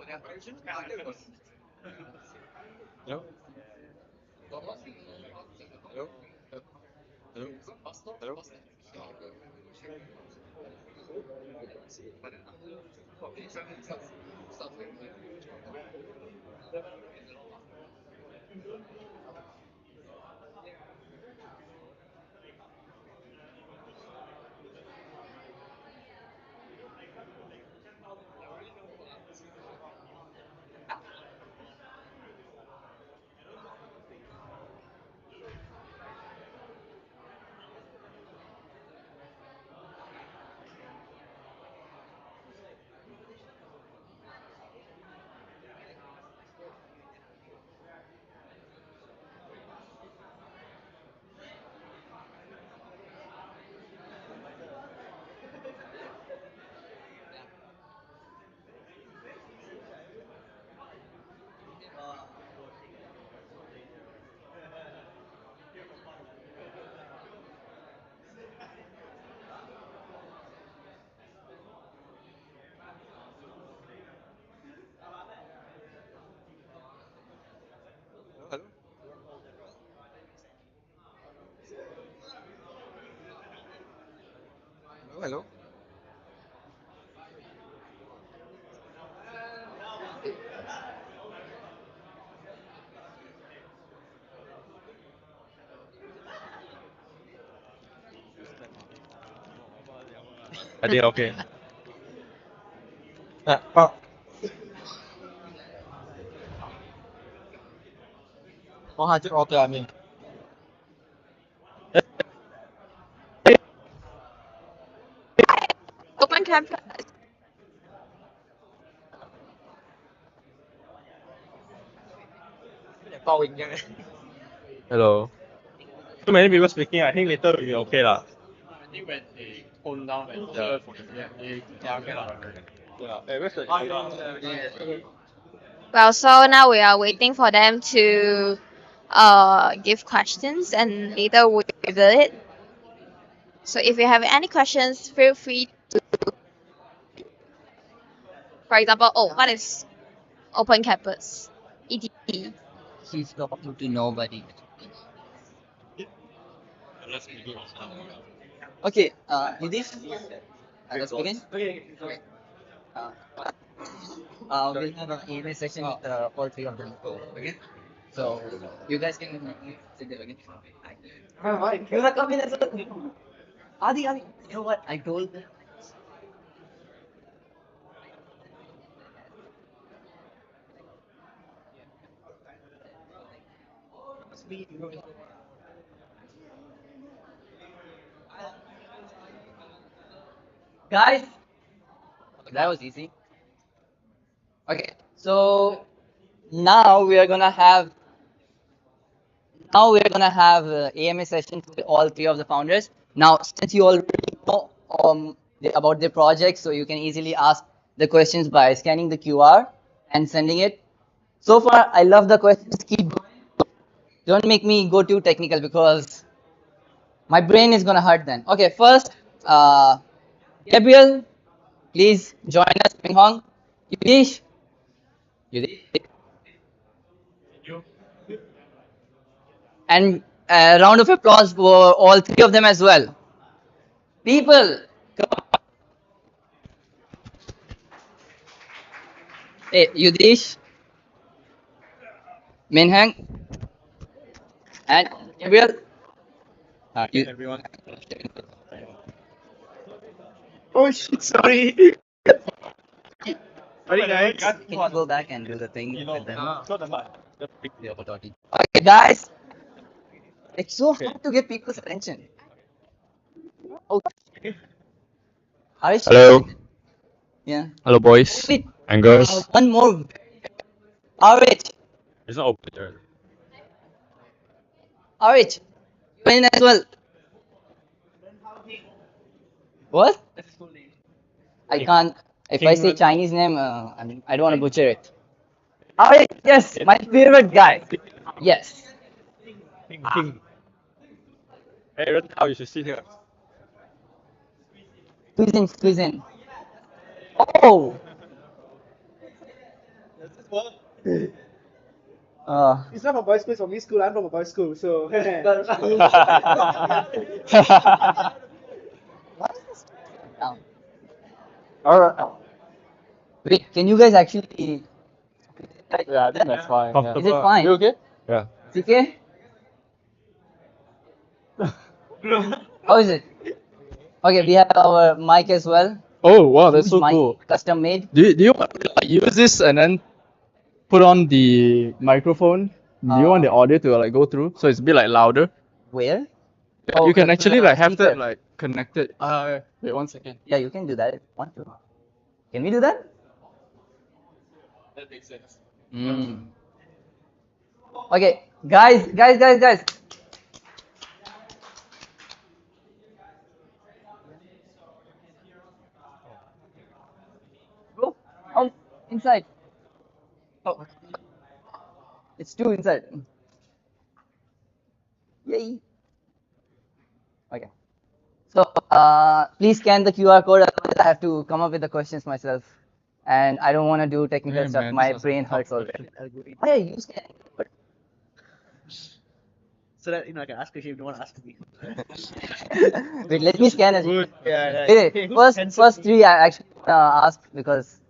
E: Hello? Hello? Hello? Hello? Hello? Hello? Hello?
D: I think okay.
E: 我下就 OK 啊，面。
B: Open campus.
E: 爆音嘅。
D: Hello. Too many people speaking. I think later will be okay lah.
E: I think when they tone down the yeah, okay lah.
D: Yeah. Hey, where's the?
B: Well, so now we are waiting for them to give questions and later we reveal it. So if you have any questions, feel free to, for example, oh, what is open campus? ETP.
F: He's talking to nobody. Okay, Nidish, let's begin. Okay. Uh, we'll have an AMA session with all three of them. Okay? So, you guys can sit there again. You're not coming as well. Adi, you know what? I told them. Guys, that was easy. Okay, so now we are gonna have AMA sessions with all three of the founders. Now, since you already know about the project, so you can easily ask the questions by scanning the QR and sending it. So far, I love the questions. Keep going. Don't make me go too technical because my brain is gonna hurt then. Okay, first, Gabriel, please join us. Ping Hong, Yudish, and a round of applause for all three of them as well. People, come on. Hey, Yudish, Minhang, and Gabriel.
D: Everyone. Oh shit! Sorry. Sorry guys.
F: Can you go back and do the thing with them?
D: The opportunity.
F: Okay, guys, it's so hard to get people's attention. Oh, Harish.
C: Hello.
F: Yeah.
C: Hello, boys
F: Wait,
C: and girls.
F: one more. Harish,
C: It's not open there.
F: Harish, you in as well. What? I can't. If I say Chinese name, I don't want to butcher it. Harish, yes, my favorite guy. Yes.
C: King. Hey, Ren Tao, you should sit here.
F: Squeeze in, squeeze in. Oh,
H: It's not from boys' school, it's from me school. I'm from a boys' school, so.
F: Or wait, can you guys actually?
E: Yeah, I think that's fine.
F: Is it fine?
E: You okay?
C: Yeah.
F: It's okay? How is it? Okay, we have our mic as well.
E: Oh wow, that's
F: Huge
E: so
F: mic,
E: cool.
F: custom made.
E: Do you want to like use this and then put on the microphone? Do you want the audio to like go through so it's a bit like louder?
F: Where?
E: Yeah, you can
F: to
E: actually
F: the
E: like have
F: speaker.
E: that like connected. Wait 1 second.
F: Yeah, you can do that if you want to. Can we do that?
E: That makes sense.
F: Okay, guys. Go inside. Oh, it's two inside. Yay. Okay. So please scan the QR code. Otherwise, I have to come up with the questions myself, and I don't want to do technical
E: Hey,
F: stuff.
E: man,
F: My
E: this was
F: brain
E: a tough
F: hurts already.
E: question.
F: Why are you scanning?
H: So that I can ask you if you don't want to ask me.
F: Wait, let me scan it.
H: Good. Yeah.
F: Wait, first three I actually asked because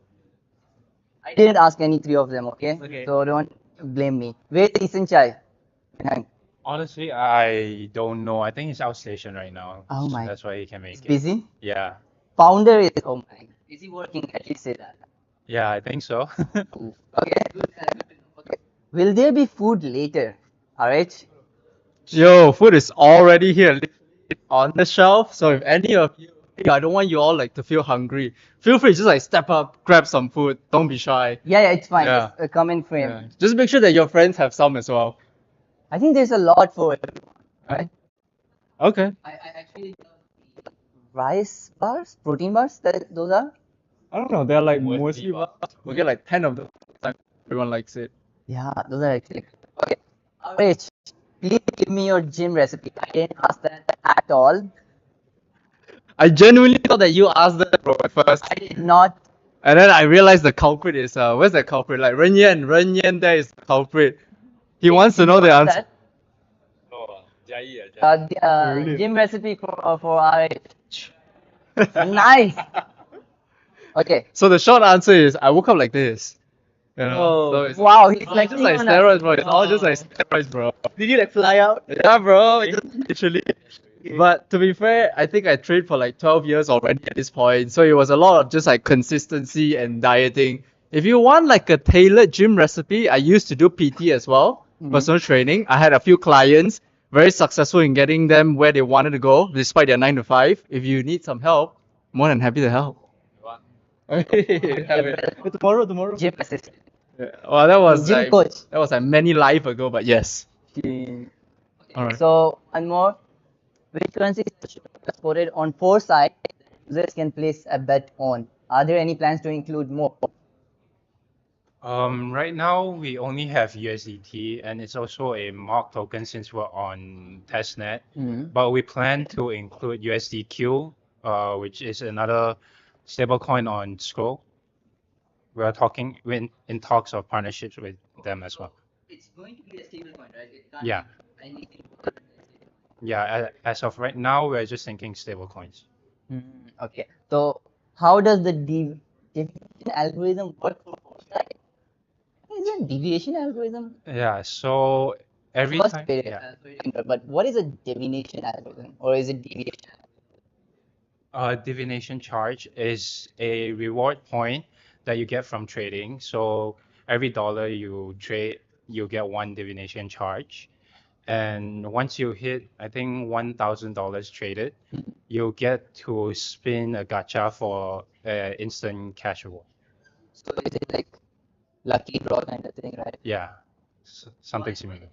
F: I didn't ask any three of them. Okay.
H: Okay.
F: So don't blame me. Where's Ethan Chai? Behind.
G: Honestly, I don't know. I think he's outstation right now.
F: Oh my.
G: That's why he can make
F: He's
G: it.
F: busy.
G: Yeah.
F: Founder is. Oh my. Is he working? At least say that.
G: Yeah, I think so.
F: Okay. Okay. Will there be food later? Alright.
E: Yo, food is already here, literally on the shelf. So if any of you, I don't want you all like to feel hungry. Feel free, just like step up, grab some food. Don't be shy.
F: Yeah, it's fine.
E: Yeah.
F: Just come in frame.
E: Yeah. Just make sure that your friends have some as well.
F: I think there's a lot for everyone. Right?
E: Okay.
F: I actually rice bars, protein bars. Those are.
E: I don't know. They're like mostly bars. We'll get like 10 of them. Everyone likes it.
F: Yeah, those are actually. Okay. Rich, please give me your gym recipe. I didn't ask that at all.
E: I genuinely thought that you asked that, bro, at first.
F: I did not.
E: And then I realized the culprit is where's the culprit? Like Ren Yan there is the culprit. He wants to know the answer.
F: Gym recipe for RH. Nice. Okay.
E: So the short answer is I woke up like this. You know?
H: Oh,
E: So it's
F: Wow, he's
E: just
F: flexing
E: like
F: on us.
E: steroids, bro. It's all just like steroids, bro.
H: Did you like fly out?
E: Yeah, bro. It's just literally. But to be fair, I think I trained for like 12 years already at this point. So it was a lot of just like consistency and dieting. If you want like a tailored gym recipe, I used to do PT as well, personal training. I had a few clients, very successful in getting them where they wanted to go, despite their 9 to 5. If you need some help, more than happy to help.
H: Tomorrow.
F: Gym assistant.
E: Well, that was
F: Gym
E: like
F: coach.
E: that was like many life ago, but yes. Alright.
F: So, one more. Which currency is transported on 4 sides users can place a bet on? Are there any plans to include more?
G: Right now we only have USDT, and it's also a mock token since we're on testnet. But we plan to include USDQ, which is another stablecoin on Scroll. We are in talks of partnerships with them as well.
F: It's going to be a stablecoin, right?
G: Yeah. Yeah. As of right now, we're just thinking stablecoins.
F: Okay. So, how does the deviation algorithm work for Foresight? Is it a deviation algorithm?
G: Yeah. So every
F: First,
G: time.
F: wait,
G: Yeah.
F: but what is a divination algorithm, or is it deviation?
G: Divination charge is a reward point that you get from trading. So every dollar you trade, you get 1 divination charge. And once you hit, I think $1,000 traded, you'll get to spin a gacha for instant cash reward.
F: So, is it like lucky draw kind of thing, right?
G: Yeah, something similar.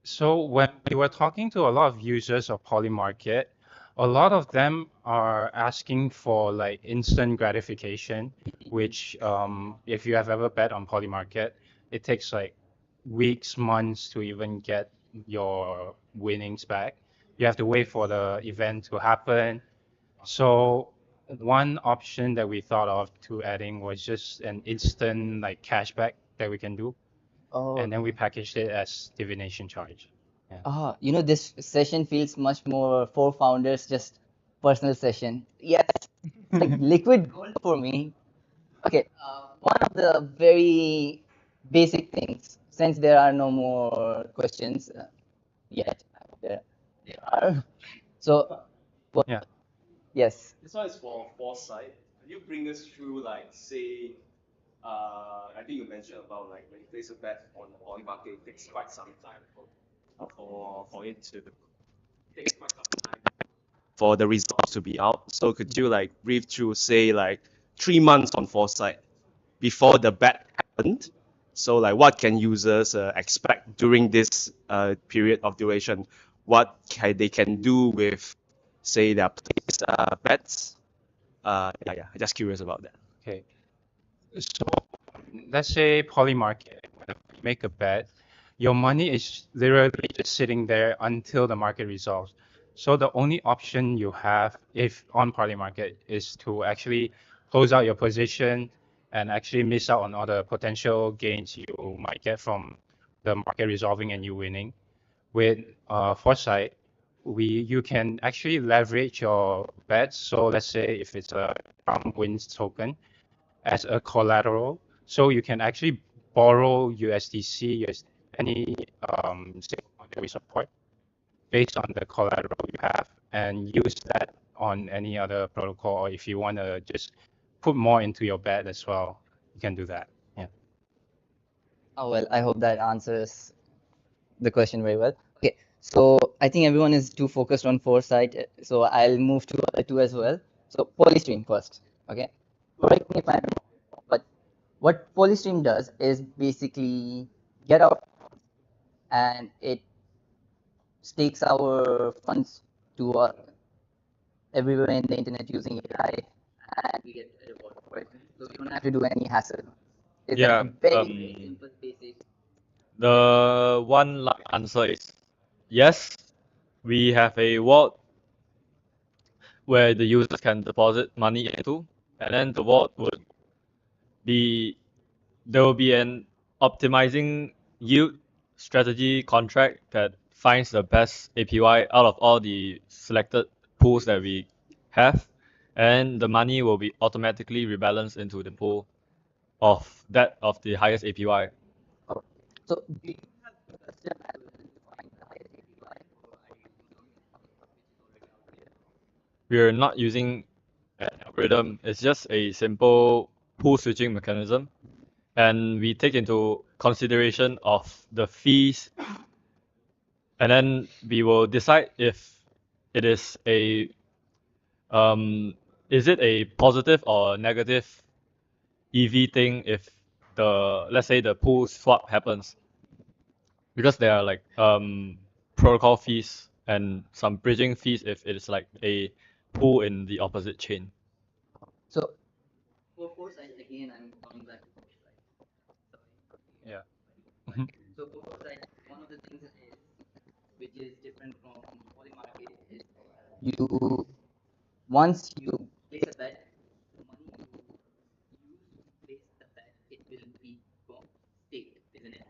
G: So when we were talking to a lot of users of Polymarket, a lot of them are asking for like instant gratification, which if you have ever bet on Polymarket, it takes like weeks, months to even get your winnings back. You have to wait for the event to happen, So one option that we thought of to adding was just an instant like cashback that we can do,
F: Oh,
G: and then we packaged it as divination charge. Yeah.
F: this session feels much more for founders, just personal session. Yes, it's like liquid gold for me. Okay, one of the very basic things, since there are no more questions yet, I hope there are. So, what?
G: Yeah.
F: Yes.
D: This one is for foresight. Can you bring us through, like, say, I think you mentioned about like when you place a bet on the bond market, it takes quite some time for it to takes quite some time for the results to be out. So could you like brief through, say, like 3 months on foresight before the bet happened? So like what can users expect during this period of duration? What they can do with, say, their placed bets? Yeah, just curious about that.
G: Okay. So let's say poly market, when you make a bet, your money is literally just sitting there until the market resolves. So the only option you have if on poly market is to actually close out your position and actually miss out on all the potential gains you might get from the market resolving and you winning. With foresight, you can actually leverage your bets. So let's say if it's a Trump wins token, as a collateral. So you can actually borrow USDC, any stablecoin that we support based on the collateral you have and use that on any other protocol. Or if you want to just put more into your bet as well, you can do that. Yeah.
F: Oh, well, I hope that answers the question very well. Okay, so I think everyone is too focused on foresight, so I'll move to other two as well. So Polystream first, okay? Correct me if I'm wrong, but what Polystream does is basically get out and it stakes our funds to everywhere in the internet using AI, and we get a reward for it. So we don't have to do any hassle. It's like
C: Yeah.
F: a very simple, basic.
C: The one line answer is yes. We have a vault where the users can deposit money into, and then the vault would be there will be an optimizing yield strategy contract that finds the best APY out of all the selected pools that we have, and the money will be automatically rebalanced into the pool of the highest APY.
F: So do you have a custom algorithm to find the highest APY, or are you using something which is already out there?
C: We are not using an algorithm. It's just a simple pool switching mechanism, and we take into consideration of the fees, and then we will decide if it is it a positive or negative EV thing if let's say the pool swap happens, because there are like protocol fees and some bridging fees if it is like a pool in the opposite chain.
F: So for foresight, again, I'm coming back to foresight. Sorry.
G: Yeah.
F: So for foresight, one of the things is which is different from poly market is you once you place a bet, the money you use to place the bet, it will be staked, isn't it?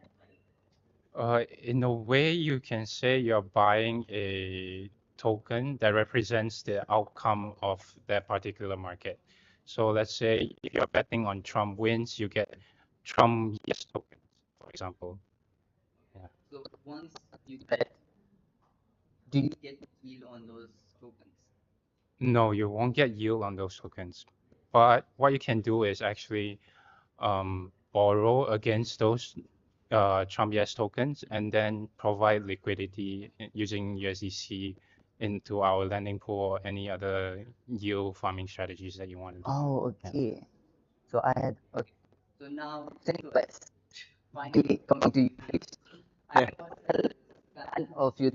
G: In a way, you can say you're buying a token that represents the outcome of that particular market. So let's say if you're betting on Trump wins, you get Trump yes tokens, for example. Yeah.
F: So once you bet, do you get yield on those tokens?
G: No, you won't get yield on those tokens. But what you can do is actually borrow against those Trump yes tokens and then provide liquidity using USDC into our lending pool or any other yield farming strategies that you want to do.
F: Oh,
G: Yeah.
F: okay. So I had okay. So now West finally coming to you. I'm a fan of you.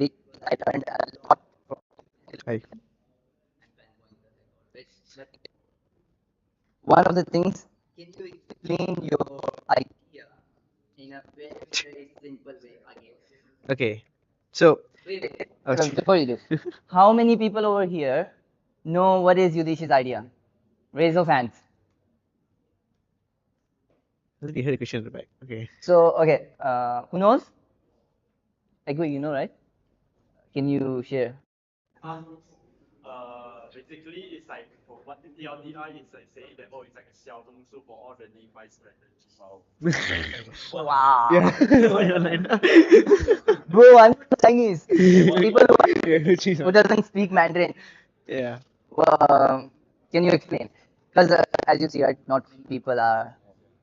F: I learned a lot from
H: Hi.
F: one of the things. Can you explain your idea in a very, very simple way again?
H: Okay. So,
F: Wait,
H: okay.
F: before you do, how many people over here know what is Yudhish's idea? Raise of hands.
H: I think you heard the question at the back. Okay.
F: So, okay, who knows? Egway, you know, right? Can you share?
A: Basically, it's like for what TLDR is like saying that it's like a 小红书 for all the DeFi strategies.
F: Wow.
H: Yeah.
F: Bro, I'm Chinese. People
H: Jeez.
F: who doesn't speak Mandarin.
H: Yeah.
F: Can you explain? Because as you see, right, not people are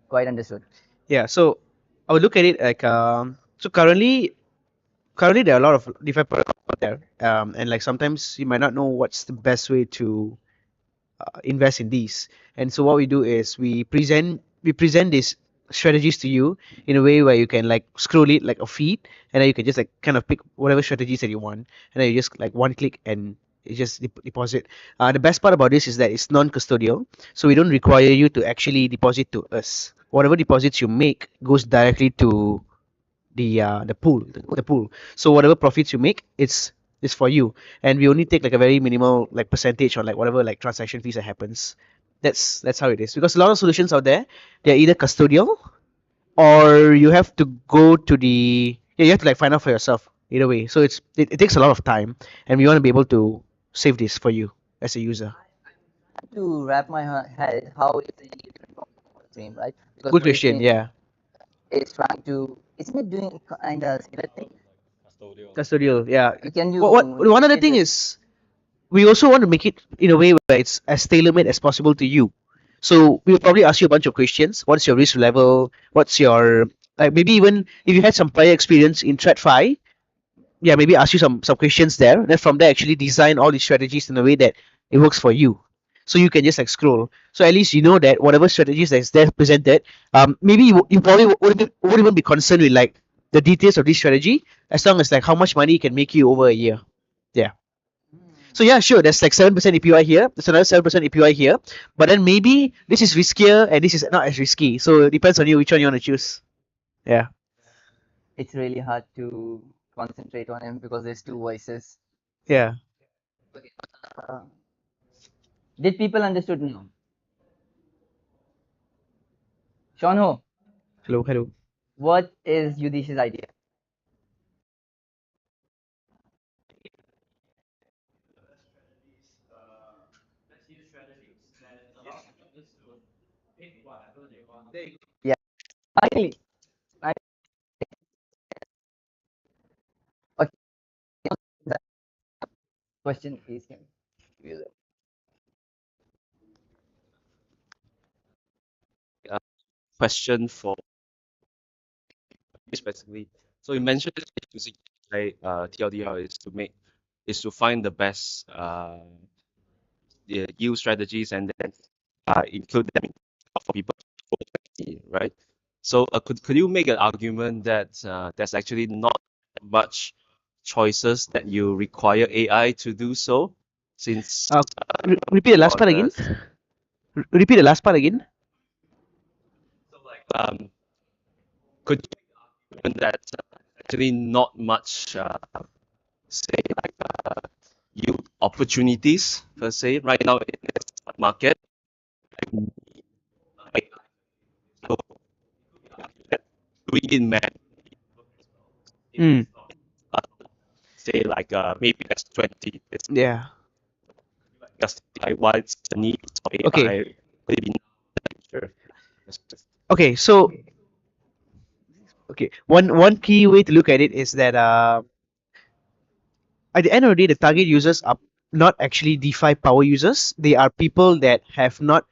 F: quite understood.
H: Yeah. So I would look at it like so currently there are a lot of different protocols out there, and like sometimes you might not know what's the best way to invest in these. And so what we do is we present these strategies to you in a way where you can like scroll it like a feed, and then you can just like kind of pick whatever strategies that you want, and then you just like one click and you just deposit. The best part about this is that it's non-custodial, so we don't require you to actually deposit to us. Whatever deposits you make goes directly to the pool. So whatever profits you make, it's for you, and we only take like a very minimal like percentage on like whatever like transaction fees that happens. That's how it is, because a lot of solutions out there, they're either custodial or you have to go to the yeah, you have to like find out for yourself either way. So it takes a lot of time, and we want to be able to save this for you as a user.
F: To wrap my head, how is it different from stream, right? Because
H: Good question.
F: blockchain
H: Yeah.
F: is trying to, isn't it doing kind of similar thing?
C: Custodial.
H: Custodial. Yeah.
F: Can you
H: What one other
F: make
H: thing
F: it
H: is, we also want to make it in a way where it's as tailor-made as possible to you. So we'll probably ask you a bunch of questions. What's your risk level? What's your like maybe even if you had some prior experience in TradFi, yeah, maybe ask you some questions there. Then from there actually design all these strategies in a way that it works for you. So you can just like scroll. So at least you know that whatever strategies that's there presented, maybe you probably wouldn't even be concerned with like the details of this strategy, as long as like how much money it can make you over a year. Yeah. So yeah, sure, there's like 7% APY here, there's another 7% APY here, but then maybe this is riskier and this is not as risky. So it depends on you which one you want to choose. Yeah.
F: it's really hard to concentrate on him because there's two voices.
H: Yeah.
F: Uh, did people understood now? Sean Ho,
H: Hello, hello.
F: what is Yudhish's idea? Yeah, finally. I, okay, that question is him.
D: Question for specifically. So you mentioned that using TLDR is to find the best the yield strategies and then include them for people, right? So could you make an argument that there's actually not much choices that you require AI to do so, since
H: Repeat the last
D: for
H: part again.
D: others,
H: Repeat the last part again.
D: um, could you argue that actually not much say like yield opportunities per se right now in the market? Like, so doing it man,
H: Mm.
D: say like maybe that's 20. It's
H: Yeah.
D: just like what's the need of
H: Okay.
D: AI? Maybe sure.
H: Okay. So okay, one key way to look at it is that at the end of the day, the target users are not actually DeFi power users. They are people that have not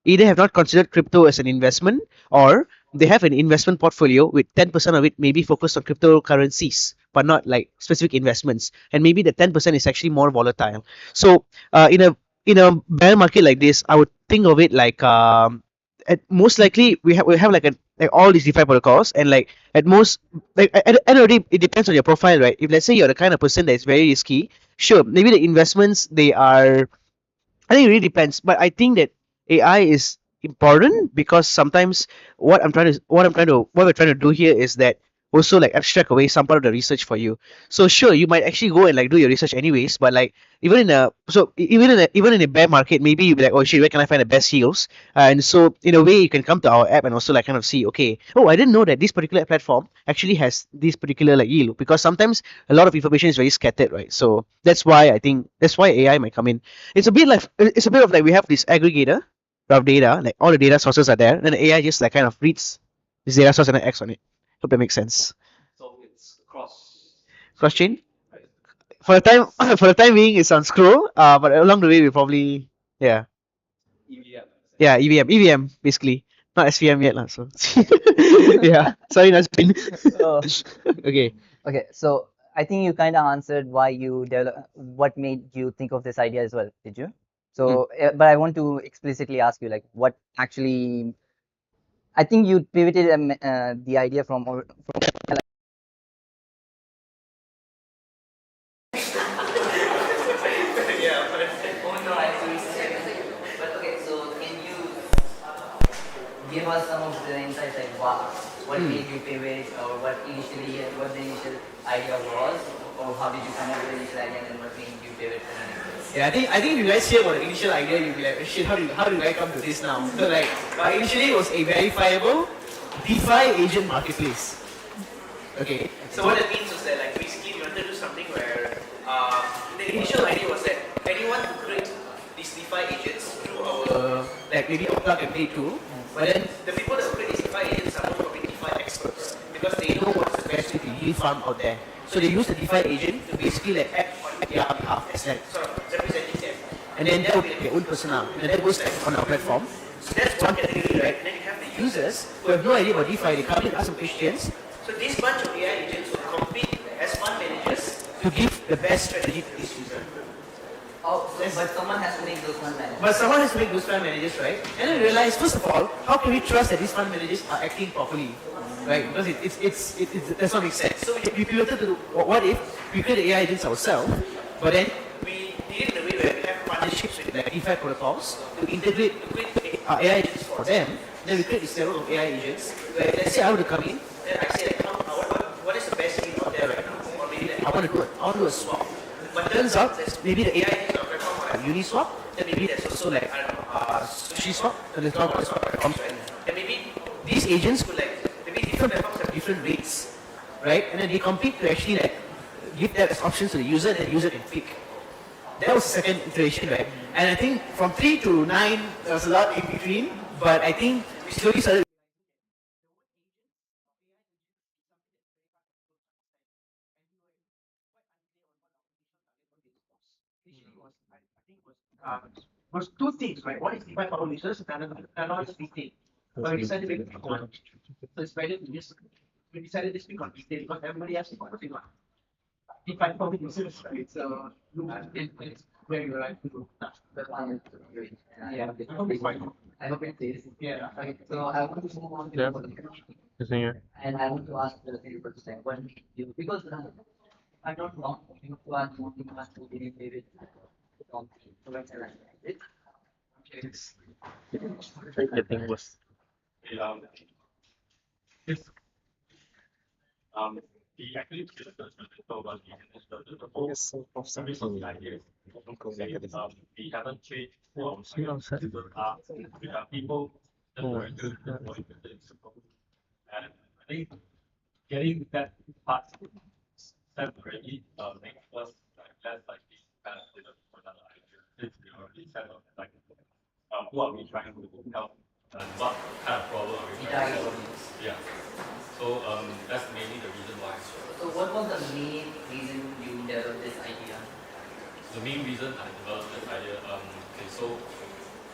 H: either have not considered crypto as an investment, or they have an investment portfolio with 10% of it maybe focused on cryptocurrencies, but not like specific investments. And maybe the 10% is actually more volatile. So in a bear market like this, I would think of it like at most likely we have like all these DeFi protocols, and like at most like at the end of the day, it depends on your profile, right? If let's say you're the kind of person that is very risky, sure, maybe the investments they are. I think it really depends, but I think that AI is important because sometimes what we're trying to do here is that also like abstract away some part of the research for you. So sure, you might actually go and like do your research anyways, but like even in a bear market, maybe you'll be like, oh shit, where can I find the best heals? And so in a way, you can come to our app and also like kind of see, okay, oh, I didn't know that this particular platform actually has this particular like yield, because sometimes a lot of information is very scattered, right? So that's why AI might come in. It's a bit of like we have this aggregator of data, like all the data sources are there, then the AI just like kind of reads this data source and then acts on it. Hope that makes sense.
D: So it's
H: Cross chain. For the time for the time being, it's on Scroll. But along the way, we probably yeah
D: EVM.
H: yeah EVM basically, not SVM yet lah. So yeah, sorry Nazrin.
F: Oh,
H: Okay.
F: okay. So I think you kind of answered why you develop, what made you think of this idea as well, did you? So, but I want to explicitly ask you, like, what actually? I think you pivoted the idea from
I: Yeah, but oh no, I see. But okay, so can you give us some of the insights, like what made you pivot, or what the initial idea was, or how did you come up with the initial idea, and then what made you pivot to the next?
H: Yeah, I think if you guys hear about the initial idea, you'll be like, shit, how do I come to this now? So like, initially it was a verifiable DeFi agent marketplace. Okay.
I: So what it means is that, like, basically we wanted to do something where the initial idea was that anyone could create these DeFi agents through our
H: Like maybe a plug and play tool, but then
I: the people that create these DeFi agents are most probably DeFi experts because they
H: they know what's the best way to yield farm out there. So they use the DeFi agent to basically like act on their behalf as like,
I: sort of representing them.
H: and then that will be like their own persona, and that goes like on our platform.
I: So that's one category, right? And then you have the
H: Users who have no idea about DeFi, they come in, ask some questions
I: So this bunch of AI agents will compete as fund managers.
H: to give the best strategy to this user.
I: Oh, so, but someone has to make those fund managers.
H: But someone has to make those fund managers, right? And then realize, first of all, how can we trust that these fund managers are acting properly? Right? Because it does not make sense. So we pivoted to what if we create the AI agents ourselves, but then
I: We did it in a way where we have
H: partnerships with like DeFi protocols to integrate to create our AI agents for them. Then we create this level of AI agents where let's say I want to come in,
I: then I say, like, what is the best thing out there right now? Or maybe like,
H: I want to do a swap.
I: but
H: Turns out maybe the AI
I: agents on platform are like,
H: Uniswap,
I: then maybe there's also like, I don't know,
H: Sushi Swap, and there's a lot of other swap platforms.
I: and maybe
H: These agents could
I: like maybe
H: different platforms have different rates, right? And then they compete to actually like give that as options to the user, and the user can pick. That was the second iteration, right? And I think from 3 to 9, there was a lot in between, but I think we slowly started. Was two things, right? One is DeFi publishers, and another is retail. But we decided to make one. So it's better to just we decided to speak on retail because everybody has to think on DeFi publishers, right? So it's very right to do that. Yeah, I hope it's fine. I hope it is. Yeah. Okay. So I want to move on to and I want to ask the same person when you because I'm not wrong. You want to be David.
C: Um, he actually about the ideas. We haven't changed from with our people that were more interested in support. And I think getting that part set already makes us like less likely kind of for another idea. Since we already set up like who are we trying to help and what kind of problem are we trying to solve? Yeah. So that's mainly the reason why.
I: So what was the main reason you developed this idea?
C: The main reason I developed this idea, okay, so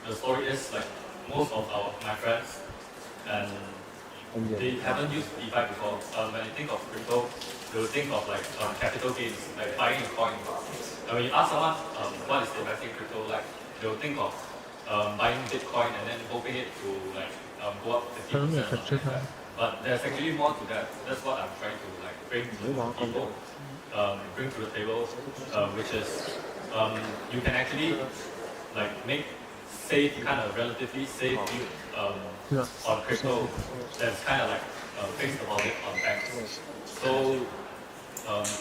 C: the story is like most of my friends and they haven't used DeFi before. When you think of crypto, they will think of like capital gains, like buying a coin. And when you ask someone what is investing in crypto like, they will think of buying Bitcoin and then hoping it to like go up 50% or something like that. But there's actually more to that. That's what I'm trying to like bring to people, bring to the table, which is you can actually like make safe, kind of relatively safe view on crypto that's kind of like fixed deposit on banks. So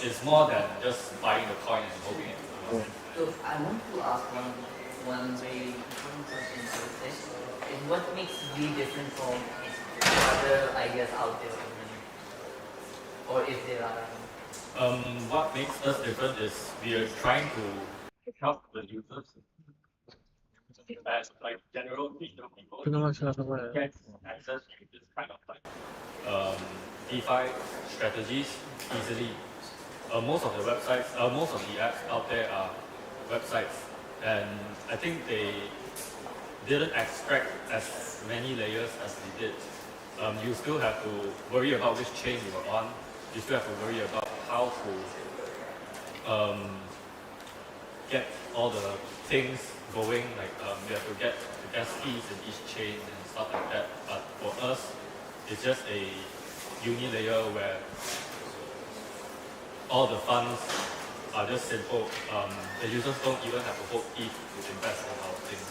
C: it's more than just buying the coin and holding it.
I: So I want to ask one very important question, I would say. Is what makes we different from other ideas out there, or if there are any?
C: What makes us different is we are trying to help the users as like general people get access to this kind of like DeFi strategies easily. Most of the apps out there are websites, and I think they didn't extract as many layers as we did. You still have to worry about which chain you are on. You still have to worry about how to get all the things going. Like you have to get the gas fees in each chain and stuff like that. But for us, it's just a uni layer where all the funds are just simple. The users don't even have to hold ETH to invest in our things.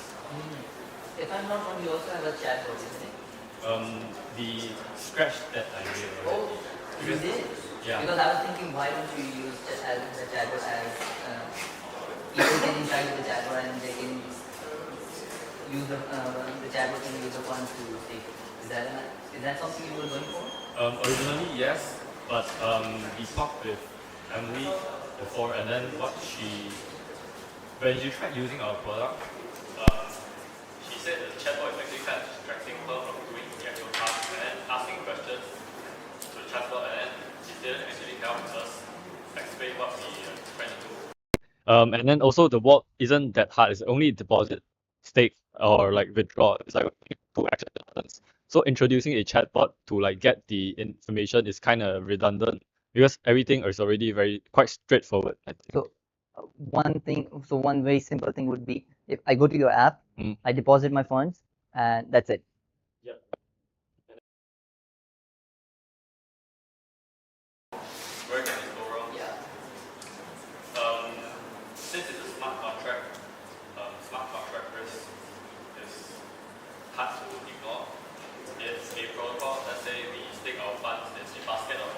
I: If I'm not wrong, you also have a chat box, isn't it?
C: The scratch that I did. Right?
I: Oh, you did?
C: Yeah.
I: Because I was thinking, why don't you use the chatbot as people can interact with the chatbot and they can use the chatbot can use the funds to take. Is that something you were going for?
C: Originally, yes, but we talked with Emily before, and then when she tried using our product, um, she said the chatbot is actually kind of distracting her from doing the actual task and then asking questions to the chatbot, and then it didn't actually help us explain what we are trying to do. And then also the wallet isn't that hard. It's only deposit, stake, or like withdraw. It's like two action buttons. So introducing a chatbot to like get the information is kind of redundant because everything is already quite straightforward. I think.
F: So one very simple thing would be if I go to your app, I deposit my funds, and that's it.
C: Yep. Where can this go wrong?
I: Yeah.
C: Since it's a smart contract, smart contract risk is hard to ignore. It's a protocol. Let's say we stick our funds in the basket of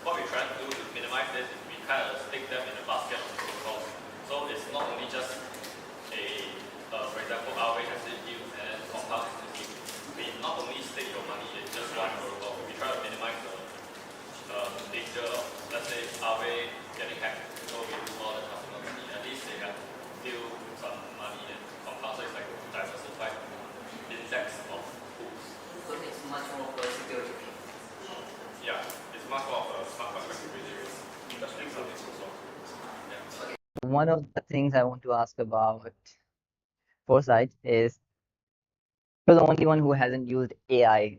C: what we're trying to do to minimize this is we kind of stick them in the basket of protocols. So it's not only just for example, our way has this yield and then compound is this yield. We not only stick your money in just one protocol, we try to minimize the danger of, let's say, our way getting hacked. So we lose all the customer money. At least they have still some money in compound. So it's like diversified index of pools.
I: So it's much more of a security thing.
C: Yeah, it's much more of a smart contract security risk. Especially something so soft. Yeah.
F: One of the things I want to ask about Foresight is you're the only one who hasn't used AI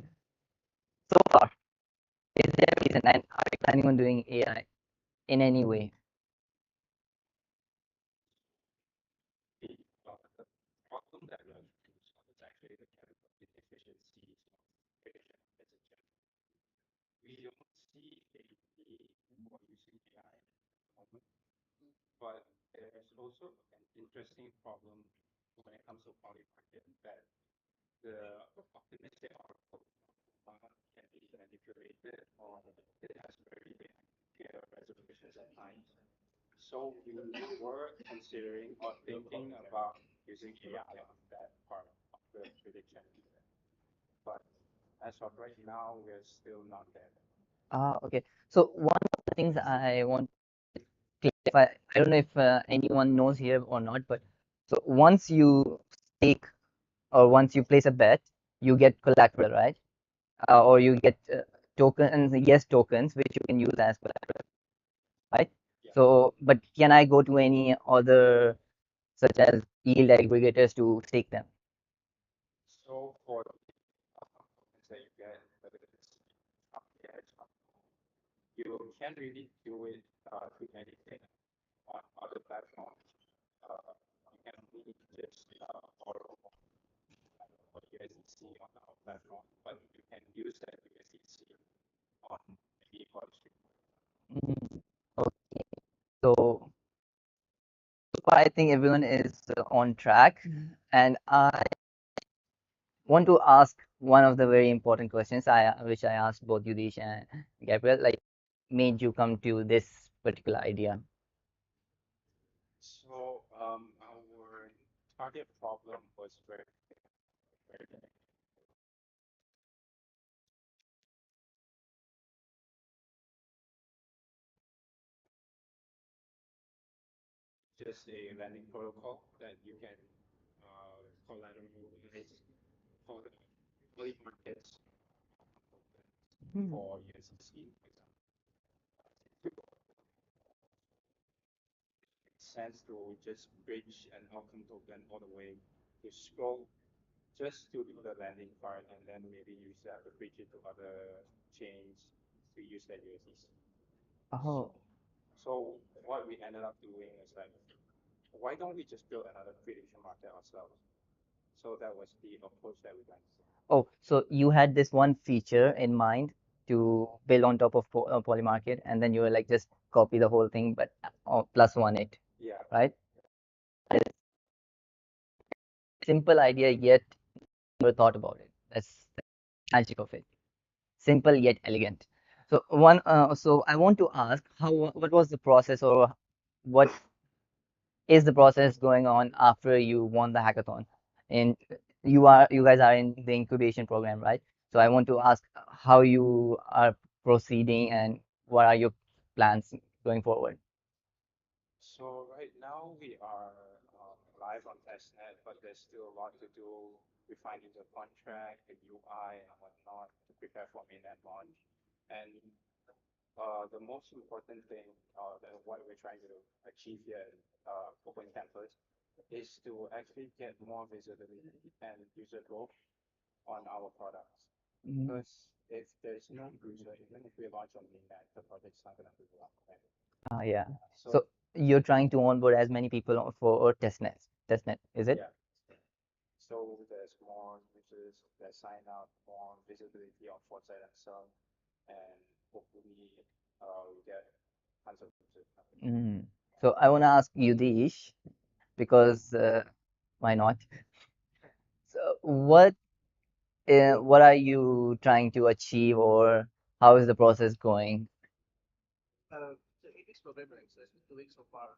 F: so far. Is there a reason, and are you planning on doing AI in any way?
E: The problem that we are looking for is actually the chemical inefficiencies of patient messaging. We don't see a need for using AI at the moment, but there's also an interesting problem when it comes to polymarket that the optimistic oracle can be manipulated or it has very clear resolutions at times. So we were considering or thinking about using AI on that part of the prediction. But as of right now, we're still not there.
F: Okay. So one of the things I want to clarify, I don't know if anyone knows here or not, but so once you stake or once you place a bet, you get collateral, right? Or you get tokens, yes tokens, which you can use as collateral, right?
E: Yeah.
F: So, but can I go to any other such as yield aggregators to stake them?
E: So for tokens that you get, whether it's up the edge, you can't really do it to anything on other platforms. You can only just borrow or USDC on our platform, but you can use that USDC on any policy.
F: Okay. So far, I think everyone is on track, and I want to ask
I: one of the very important questions which I asked both Yudish and Gabriel, like, made you come to this particular idea?
G: So our target problem was very just a landing protocol that you can collateralize for the early markets for USDC, for example. It makes sense to just bridge an outcome token all the way to Scroll just to do the landing part and then maybe use that to bridge it to other chains to use that USDC.
I: Oh,
G: So what we ended up doing is like, why don't we just build another prediction market ourselves? So that was the approach that we went.
I: oh, so you had this one feature in mind to build on top of Polymarket, and then you were like, just copy the whole thing, but plus one it,
G: Yeah.
I: right? Simple idea, yet never thought about it. That's the magic of it. Simple yet elegant. So I want to ask, what was the process, or what is the process going on after you won the hackathon? And you guys are in the incubation program, right? So I want to ask how you are proceeding and what are your plans going forward?
G: So right now we are live on testnet, but there's still a lot to do, refining the contract, the UI, and whatnot to prepare for mainnet launch. And the most important thing, that what we're trying to achieve here at Open Campus is to actually get more visibility and user growth on our products.
I: Mhm.
G: Because if there's no user, even if we launch on mainnet, the project's not going to do well. Right?
I: Yeah.
G: So
I: So you're trying to onboard as many people for testnet, is it?
G: yeah, so there's more users that sign up, more visibility on Foresight themselves, and hopefully we get tons of users.
I: Mm. So I want to ask you, Dish, because why not? So what are you trying to achieve, or how is the process going?
H: So in this program, right, so as we're doing so far,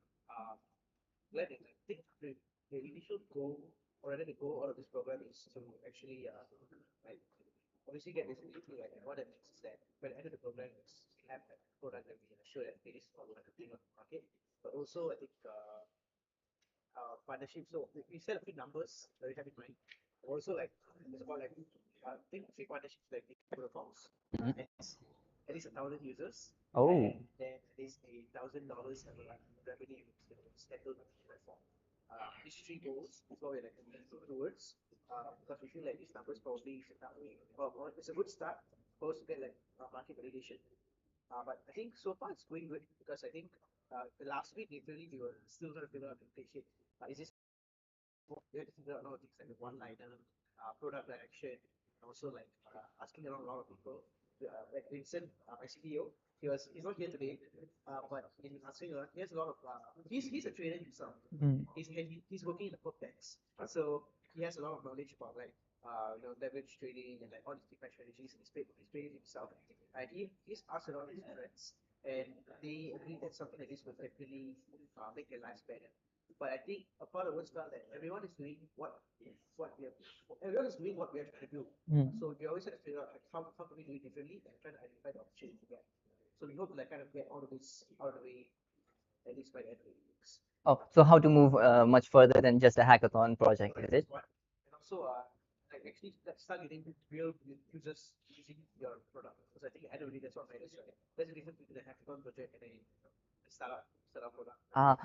H: glad that I think the initial goal, or rather the goal out of this program is to actually like obviously get visibility, right? And what that means is that by the end of the program, we have a product that we are sure that it is thing on the market, but also I think partnership. So we set a few numbers that we have in mind. Also, like there's about like I think three partnerships like protocols.
I: Mhm.
H: At least 1,000 users.
I: Oh.
H: And then at least $1,000 of revenue settled on the platform. These three goals is what we're like working towards. Because we feel like these numbers probably should not be. Well, it's a good start. Supposed to get like market validation. But I think so far it's going good because I think the last week literally we were still trying to figure out the shit. Is this we had to figure out a lot of things like the one-liner, product direction, and also like asking around a lot of people. Like Vincent, my CTO, he's not here today, but in answering around, he has a lot of he's a trader himself.
I: Mm.
H: He's working in the prop decks, so he has a lot of knowledge about like leverage trading and like all these different strategies. He's trading himself, and he's asked a lot of his friends, and they agree that something like this will definitely make their lives better. But I think a part of what's felt that everyone is doing what we have, everyone is doing what we are trying to do.
I: Mm.
H: So we always have to figure out like how can we do it differently and try to identify the opportunity to get. So we hope to like kind of get all of this out of the way at least by the end of the weeks.
I: Oh, so how to move much further than just a hackathon project, is it?
H: And also like actually start getting real users using your product. Because I think at the end of the day that's what matters, right? There's a difference between a hackathon project and a startup product.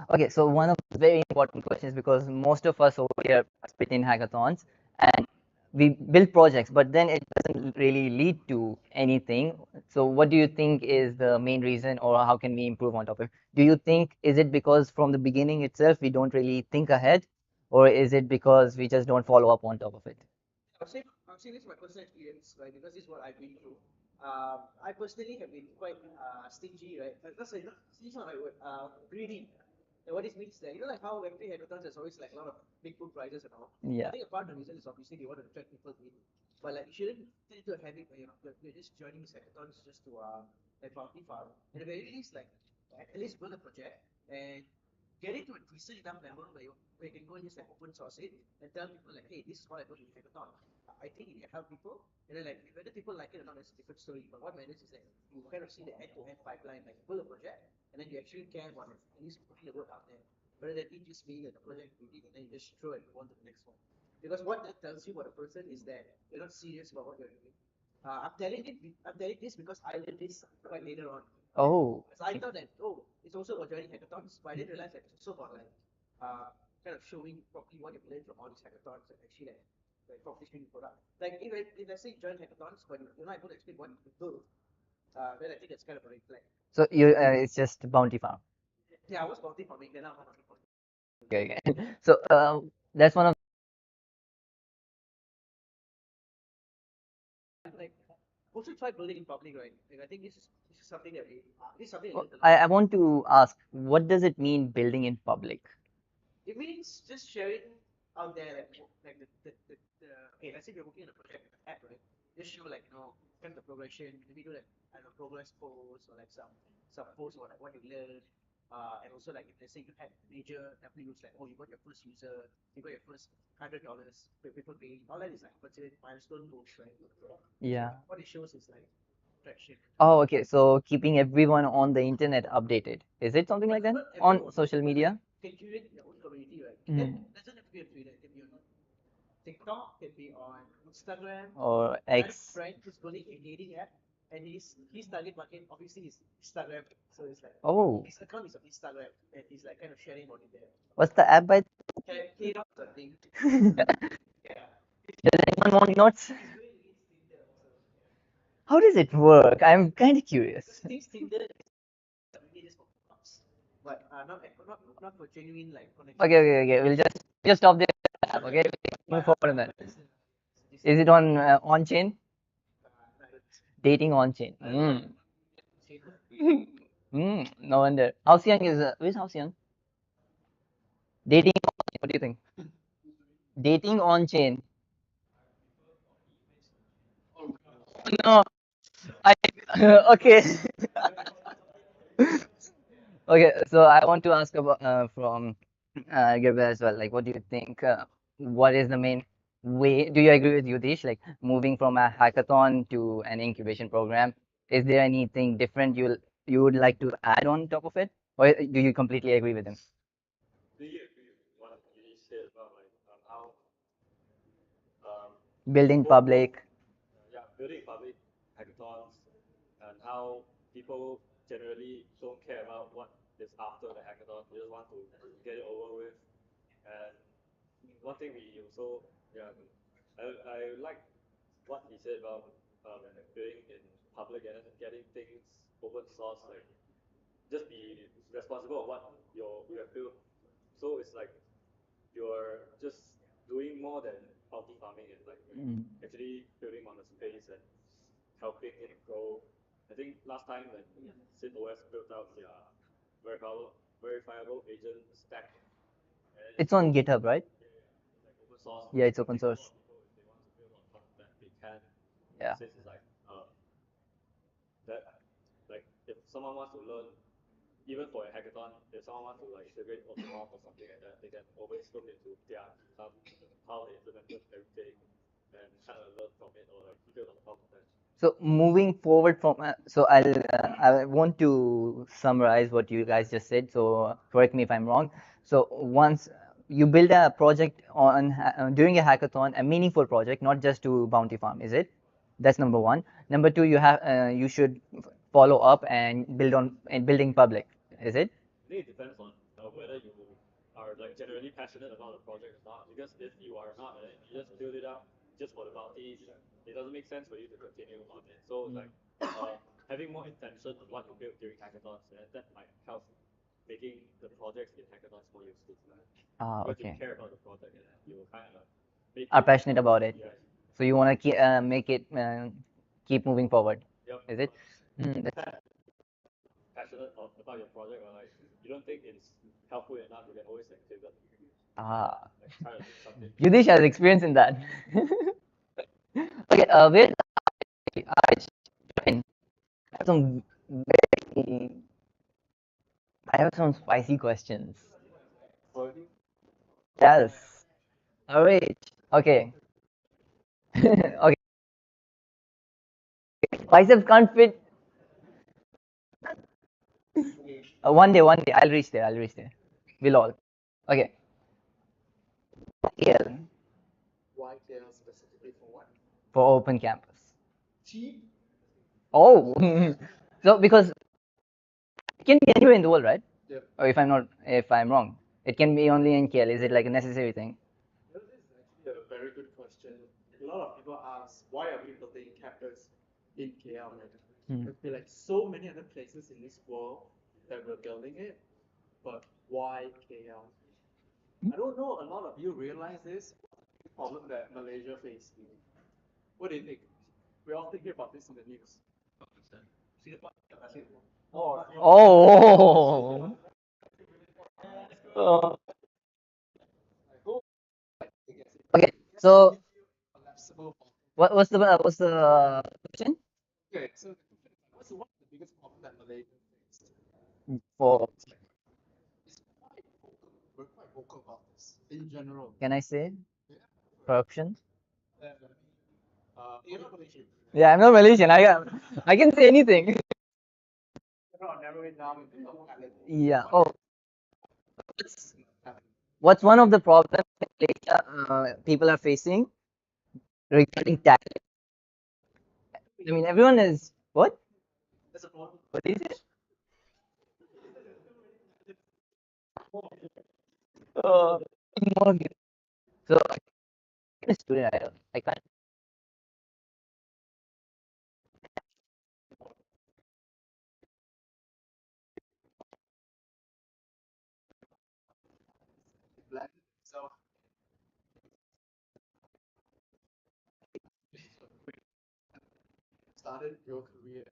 I: Okay, so one of the very important questions, because most of us over here participate in hackathons and we build projects, but then it doesn't really lead to anything. So what do you think is the main reason, or how can we improve on top of it? Do you think, is it because from the beginning itself we don't really think ahead, or is it because we just don't follow up on top of it?
H: I'll say this is my personal experience, right? Because this is what I've been through. I personally have been quite stingy, right? That's like, stingy is not my word. Greedy. And what this means is that like how every hackathon there's always like a lot of big food prizes and all. I
I: Yeah.
H: think a part of the reason is obviously they want to attract people in. but like you shouldn't turn into a habit where you're just joining these hackathons just to like bounty farm. At the very least, like at least build a project and get it to a decent enough level where you can go and just like open source it and tell people like, hey, this is what I do in hackathon. I think it can help people. And then like whether people like it or not, that's a different story. But what matters is that you kind of see the end-to-end pipeline, like you build a project and then you actually care about it, at least putting the work out there. Rather than it just being like a project you did and then you just throw and move on to the next one. Because what that tells you about a person is that you're not serious about what you're doing. I'm telling this because I learned this quite later on.
I: Oh.
H: So I thought that it's also about joining hackathons, but I didn't realize that it's also about like kind of showing properly what you've learned from all these hackathons and actually like properly showing the product. Like if let's say you join hackathons but you're not able to explain what you build, then I think that's kind of a red flag.
I: So you it's just bounty farm.
H: Yeah, I was bounty farming, then I'm bounty farming.
I: Okay, okay. So that's one of
H: Like also try building in public, right? Like I think this is something that this is something I
I: Well,
H: learned a lot.
I: I want to ask, what does it mean building in public?
H: It means just sharing out there, like okay, let's say we're working on a project app, right? Just show like kind of the progression. Maybe do like I don't know progress posts or like some posts about like what you learned. And also like if let's say you had major W's like you got your first user, you got your first $100, people paying, all that is like considered milestone posts, right?
I: Yeah.
H: So what it shows is like traction.
I: Oh, okay. So keeping everyone on the internet updated. Is it something like that
H: Not
I: on
H: everyone,
I: social
H: but like
I: media?
H: can curate your own community, right?
I: Mm.
H: That doesn't have to be on Twitter. It can be on TikTok, can be on Instagram.
I: Or
H: I had a
I: X?
H: friend who's building a dating app, and his target market obviously is Instagram. So it's like
I: Oh,
H: his account is on Instagram, and he's like kind of sharing about it there.
I: what's the app by?
H: K dot something. Yeah.
I: Does anyone want notes?
H: He's going against Tinder also.
I: How does it work? I'm kind of curious.
H: Because he thinks Tinder is really just for hookups, but not for genuine like connection.
I: Okay, okay, okay. We'll just stop there. Okay, move forward on that. Is it on chain? Dating on chain. Mm. No wonder. House Young is where's House Young? Dating on chain. What do you think? Dating on chain. No, I okay. Okay, so I want to ask about from Gabriel as well. Like, what do you think? What is the main way? Do you agree with Yudish? Like, moving from a hackathon to an incubation program, is there anything different you would like to add on top of it, or do you completely agree with him?
C: Do you agree with what you said about like how
I: Building
C: both
I: public.
C: yeah, building public hackathons and how people generally don't care about what is after the hackathon. They just want to get it over with. And one thing we also yeah, I like what he said about building in public and then getting things open source. Like just be responsible of what you have built. So it's like you're just doing more than bounty farming and like
I: Mm.
C: actually building on the space and helping it grow. I think last time when SynOS built out their verifiable agent stack, and it's
I: It's on GitHub, right?
C: it's like open source.
I: Yeah, it's
C: I
I: open
C: think a lot
I: source.
C: of people, if they want to build on top of that, they can.
I: Yeah.
C: Since it's like that, like if someone wants to learn, even for a hackathon, if someone wants to like integrate Automorph or something like that, they can always look into their GitHub, how they implemented everything, and kind of learn from it or like build on top of that.
I: So moving forward from, so I want to summarize what you guys just said. So correct me if I'm wrong. So once you build a project on during a hackathon, a meaningful project, not just to bounty farm, is it? That's number one. Number two, you should follow up and build on and building public, is it?
C: I think it depends on whether you are like generally passionate about the project or not. Because if you are not, and you just build it up just for the bounties, it doesn't make sense for you to continue on it. So it's like having more intention on what you build during hackathons, and that might help making the projects in hackathons more useful.
I: Ah,
C: Because you
I: okay.
C: care about the project and you kind of make
I: Are
C: it.
I: passionate about it.
C: Yes.
I: So you want to make it keep moving forward,
C: Yep.
I: is it? Mm,
C: Passionate about your project, or like you don't think it's helpful enough, you can always like pivot,
I: ah,
C: like try to do something.
I: Yudish has experience in that. Okay, where I join. I have some very, I have some spicy questions. Yes. All right. Okay. Okay. Biceps can't fit. One day, I'll reach there. I'll reach there. We'll all. Okay. KL
H: Why KL specifically for what?
I: for open campus. Oh, so because it can be anywhere in the world, right?
H: Yep.
I: Or if I'm wrong, it can be only in KL. Is it like a necessary thing?
H: This is actually a very good question. A lot of people ask, why are we building campus in KL? Right? There'd be like so many other places in this world that we're building it, but why KL? I don't know a lot of you realize this problem that Malaysia faces. What do you think? We often hear about this in the news.
I: Oh. Uh, okay. So what's the question
H: Okay, so what's one of the biggest problem that Malaysia faces?
I: for?
H: We're quite vocal about this in general.
I: Can I say
H: Yeah.
I: corruption?
H: You're not Malaysian.
I: Yeah, I'm not Malaysian. I can say anything.
H: Cannot narrow it down into one island.
I: Yeah. Oh, what's one of the problems that Malaysia people are facing regarding tax? I mean, everyone is what?
H: That's a problem.
I: What is it? Uh, mortgage. So I'm a student. I can't.
H: Black. So started your career.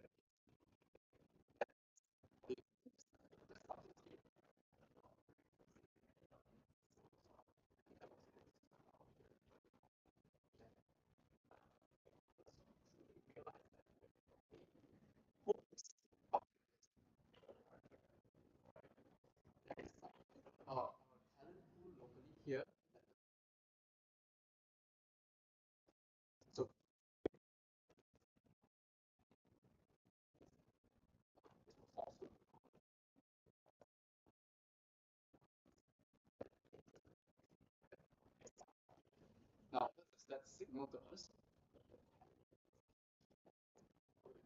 H: Talent pool locally here. So now what does that signal to us?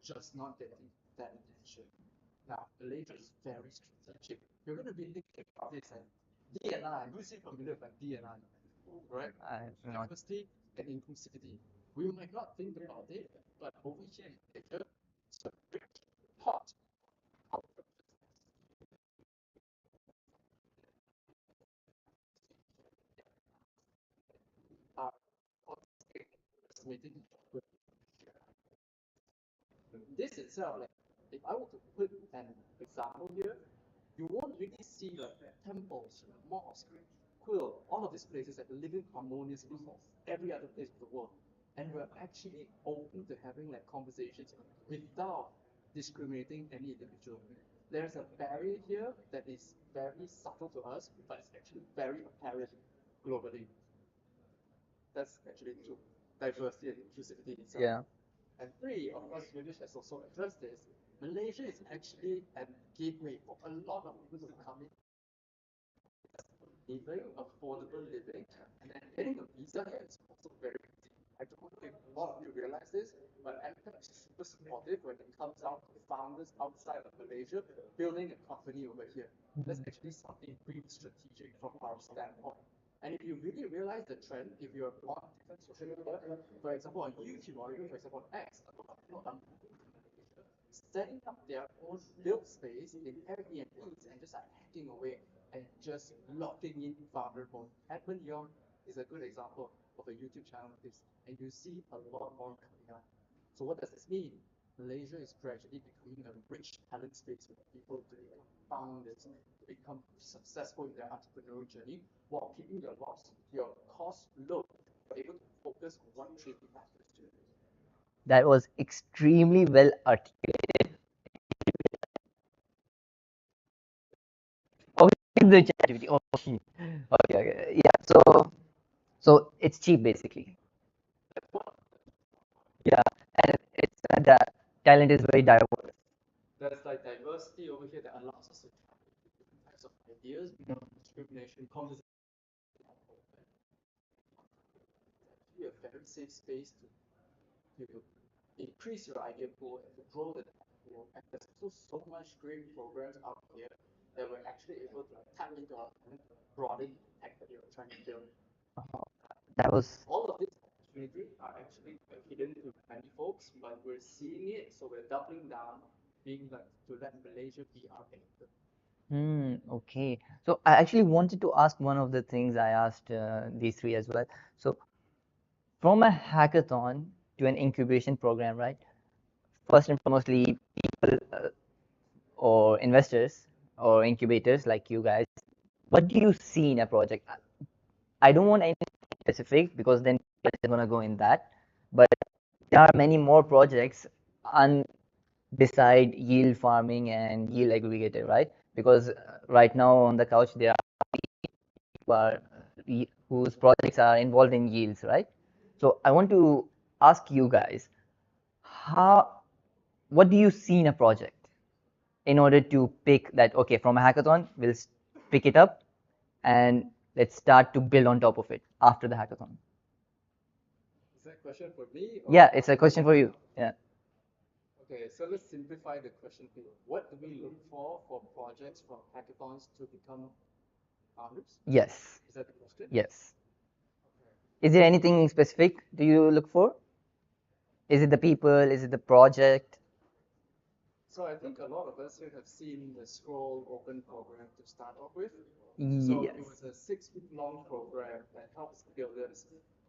H: Just not getting that attention. Now, Malaysia is very strategic. You're going to be thinking about this and DNI. Who's familiar with like DNI? Right? Diversity and inclusivity. We might not think about it, but over here in Malaysia, it's a big pot. Uh, estimating this itself, like if I were to put an example here, you won't really see like temples, mosques, quill, all of these places that are living harmoniously with every other place of the world. And we're actually open to having like conversations without discriminating any individual. There's a barrier here that is very subtle to us, but it's actually very apparent globally. That's actually two. Diversity and inclusivity itself.
I: Yeah.
H: And three, of course, Yunus has also addressed this. Malaysia is actually a gateway for a lot of people to come in. Living, affordable living, and then getting a visa here is also very easy. I don't know if a lot of you realize this, but MCAP is super supportive when it comes down to founders outside of Malaysia building a company over here. That's actually something pretty strategic from our standpoint. And if you really realize the trend, if you're on different social media, for example on YouTube or even for example on X, a lot of people are setting up their own build space in Airbnbs and just like hacking away and just locking in vulnerable. Edmund Young is a good example of a YouTube channel like this, and you see a lot more coming up. So what does this mean? Malaysia is gradually becoming a rich talent space for people to become founders, to become successful in their entrepreneurial journey, while keeping your costs low, but able to focus on what truly matters to you.
I: That was extremely well articulated. Oh, the ChatGPT. Oh, okay, okay, yeah. So it's cheap basically. Yeah, and it's the talent is very diverse.
E: There's like diversity over here that allows us to try different types of ideas without discrimination. Conversation actually a very safe space to increase your idea pool and to grow the talent pool. And there's also so much great programs out here that we're actually able to tap into our talent, broaden the impact that you're trying to build.
I: That was
E: All of these opportunities are actually hidden to many folks, but we're seeing it, so we're doubling down, being like to let Malaysia be our anchor.
I: okay. So I actually wanted to ask one of the things I asked these three as well. So from a hackathon to an incubation program, right? First and foremostly, people or investors or incubators like you guys, what do you see in a project? I don't want anything specific because then it's gonna go in that. But there are many more projects beside yield farming and yield aggregator, right? Because right now on the couch there are people whose projects are involved in yields, right? So I want to ask you guys, how what do you see in a project in order to pick that, okay, from a hackathon we'll pick it up and let's start to build on top of it after the hackathon?
E: Is that a question for me?
I: Yeah, it's a question for you. Yeah.
E: Okay, so let's simplify the question here. What do we look for projects from hackathons to become founders?
I: Yes.
E: Is that the question?
I: Yes. Is there anything specific do you look for? Is it the people? Is it the project?
E: So I think a lot of us here have seen the Scroll Open program to start off with.
I: Yes.
E: So it was a 6-week long program that helps builders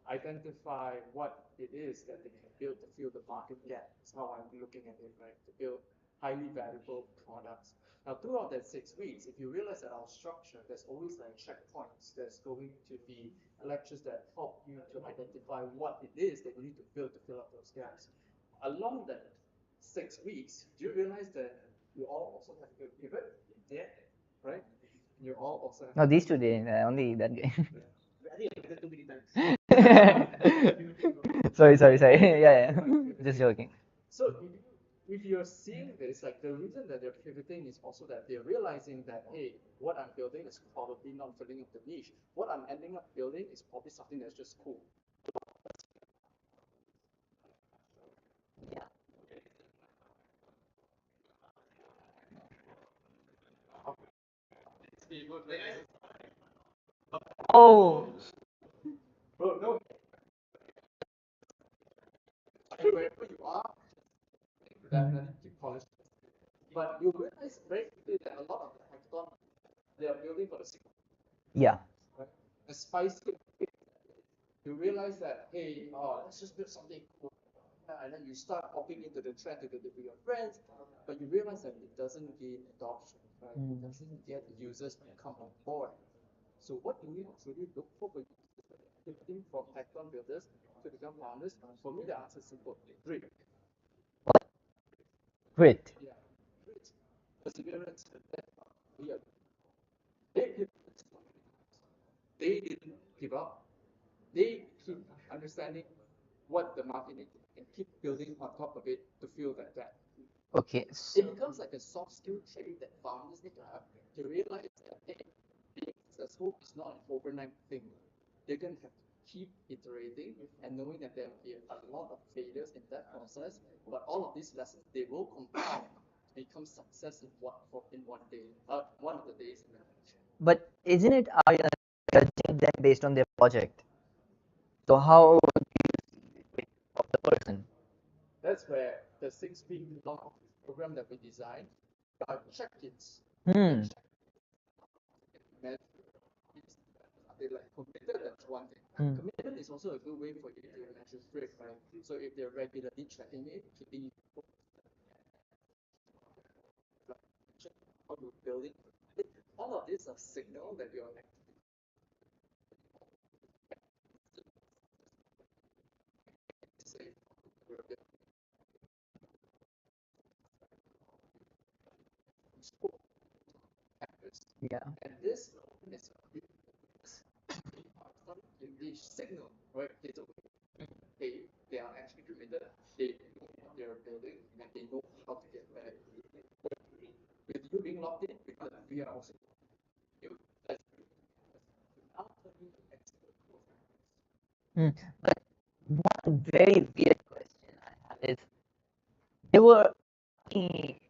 E: identify what it is that they can build to fill the market gap. That's how I'm looking at it, right? To build highly valuable products. Now, throughout that 6 weeks, if you realize that our structure, there's always like checkpoints. There's going to be lectures that help you to identify what it is that you need to build to fill up those gaps. Along that 6 weeks, do you realize that you all also have to pivot? Yeah, right? You all also have
I: No, these two didn't. Only that guy.
E: I think I did too many times.
I: Sorry. Yeah, yeah. Just joking.
E: So if you're seeing this, like the reason that they're pivoting is also that they're realizing that, hey, what I'm building is probably not filling up the niche. What I'm ending up building is probably something that's just cool.
I: Oh.
E: Bro, no, wherever you are, definitely keep polishing. But you realize very quickly that a lot of the hackathon, they are building for the sake of
I: Yeah.
E: right? The spicy, you realize that, hey, let's just build something cool. And then you start popping into the trend to with your friends, but you realize that it doesn't gain adoption, right? It doesn't get users to come on board. So what do we actually look for pivoting from hackathon builders to become founders? For me, the answer is simple: grit.
I: Grit.
E: Yeah, grit. Perseverance. We are, they they didn't give up. They keep understanding what the market needs and keep building on top of it to fill that gap.
I: Okay.
E: It becomes like a soft skill trait that founders need to have to realize that, hey, being successful is not an overnight thing. They're going to have to keep iterating and knowing that there will be a lot of failures in that process, but all of these lessons, they will compound to become success in one day, one of the days in the future.
I: But isn't it are you judging them based on their project? So how do you see it of the person?
E: That's where the 6-week long program that we designed are check-ins.
I: Hmm.
E: Are they like committed? That's one thing. Commitment is also a good way for you to measure grade, right? So if they're regularly tracking it, keeping how you're building, all of these are signal that you're safe.
F: Yeah.
E: And this is they signal, right? They are actually committed. They know what they are building and they know how to get better. With you being locked in, because we are also you. That's now turning to expert
F: Hmm. But one very weird question I have is there were any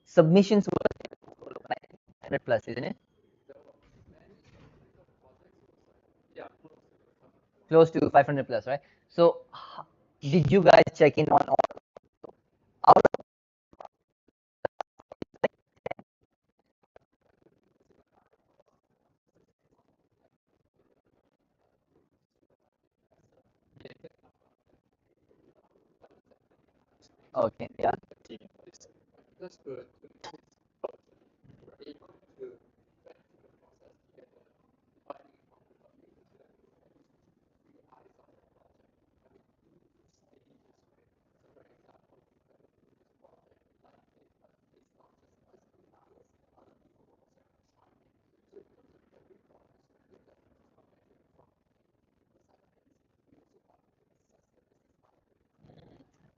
F: submissions were 100 plus, isn't it? Close to 500 plus, right? So did you guys check in on all out of okay, yeah.
E: That's good.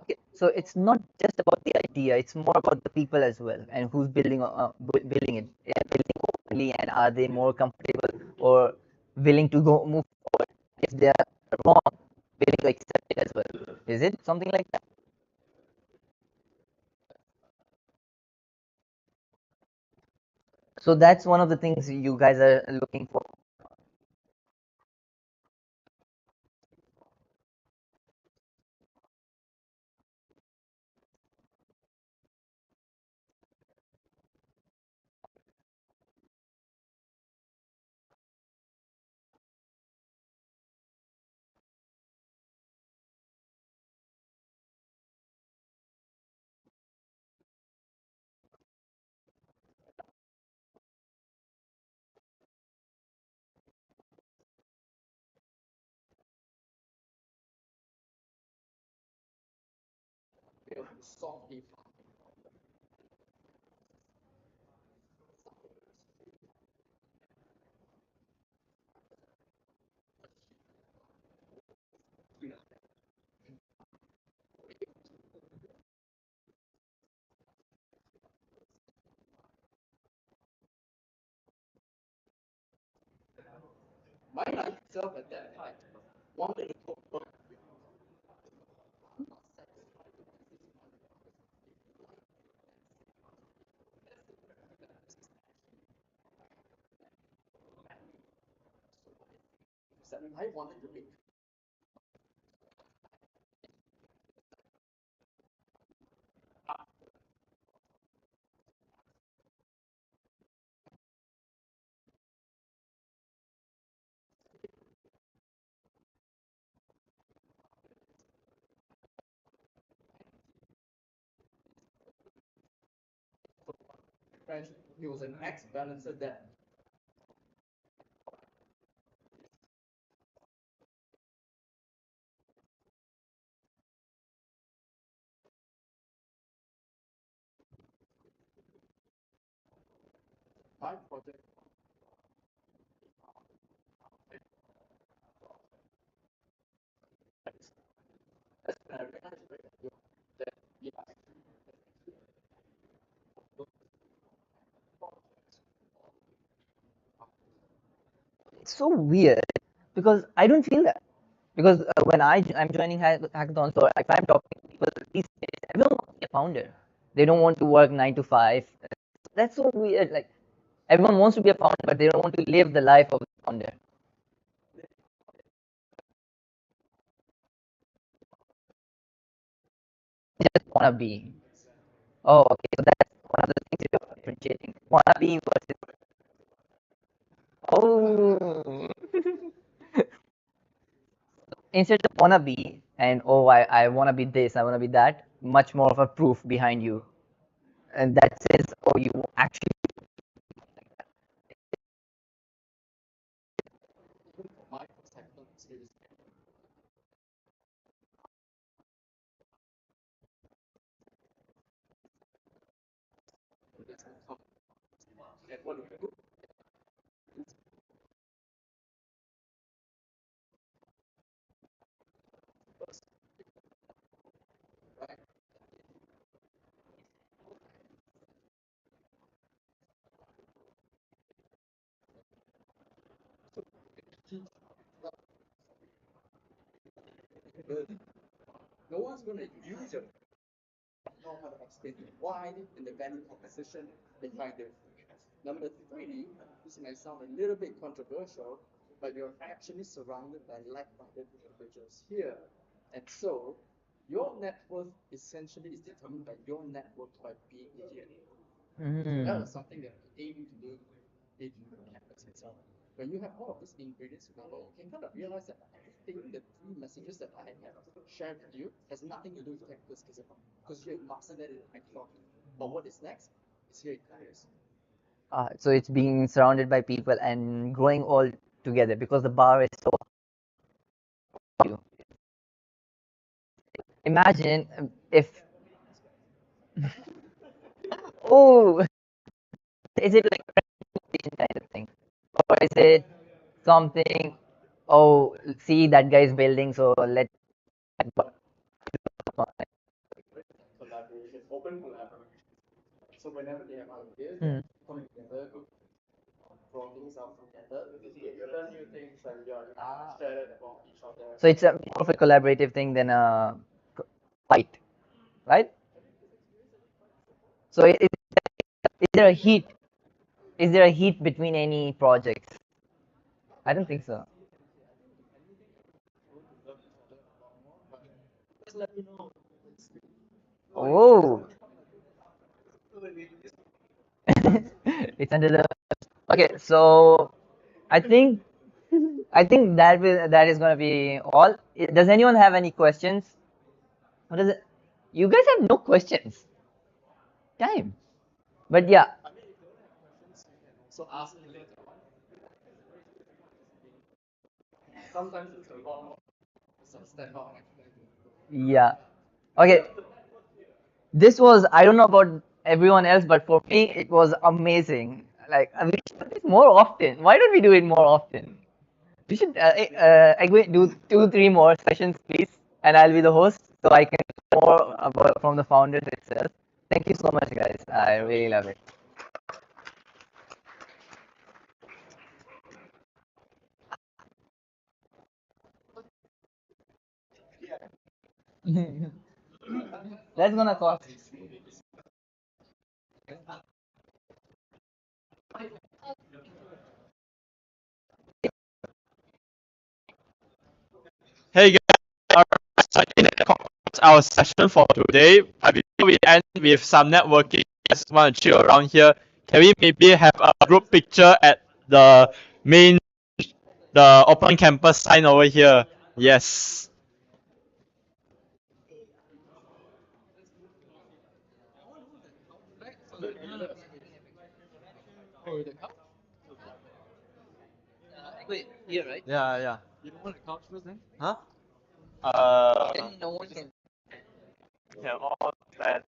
F: Okay, so it's not just about the idea; it's more about the people as well, and who's building it, yeah, building openly, and are they more comfortable or willing to go move forward if they are wrong, willing to accept it as well. Is it something like that? So that's one of the things you guys are looking for.
E: Solve the my life itself at that time wanted to go 7. I wanted to make friends. He was an ex balancer then. My project that's when I realized that yeah,
F: It's so weird because I don't feel that. Because when I'm joining hackathons or if I'm talking to people these days, everyone wants to be a founder. They don't want to work 9 to 5. That's so weird. Like everyone wants to be a founder, but they don't want to live the life of a founder. They just wanna be. Oh, okay. So that's one of the things you're differentiating. Wanna be versus oh. Instead of wanna be and oh I wanna be this, I wanna be that, much more of a proof behind you. And that says, oh you actually
E: my perspective is and what do you do? building. No one's going to use your know how to explain why and the value proposition behind it. Number three, this might sound a little bit controversial, but you're actually surrounded by like-minded individuals here. And so, your net worth essentially is determined by your network by being here. That was something that we aim to do in campus itself. When you have all of these ingredients together, you can kind of realize that everything, the three messages that I have shared with you, has nothing to do with technical skills at all, because you have mastered that in Hackathon. But what is next is here in campus.
I: So it's being surrounded by people and growing all together because the bar is so. Imagine if. Oh, is it like a presentation kind of thing, or is it something? Oh, see that guy's building, so let.
E: Collaboration, open collaboration. So whenever they have ideas,
I: Hmm.
E: coming together, draw things out together, learn new things, and you're share it about each other.
I: So it's a more of a collaborative thing than a fight, right? So is there a heat? Is there a heat between any projects? I don't think so.
E: Just let me know.
I: Oh, it's under the. Okay, so I think that is gonna be all. Does anyone have any questions? What is it? You guys have no questions. Time. But yeah,
E: So ask me later on. Sometimes it's a lot more. So step out.
I: yeah. Okay, this was, I don't know about everyone else, but for me it was amazing. Like we should do this more often. Why don't we do it more often? We should Egwin, do 2, 3 more sessions, please, and I'll be the host, so I can learn more about from the founders itself. Thank you so much, guys. I really love it. That's gonna cost.
A: Hey guys, alright, so I think that concludes our session for today. Before we end with some networking, just want to chill around here. Can we maybe have a group picture at the main, the open campus sign over here? Yes.
E: Wait, here, right?
A: Yeah, yeah.
E: You don't want to couch first then?
A: Huh?
I: No one can.
A: Yeah, all that.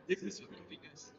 E: This is your fingers.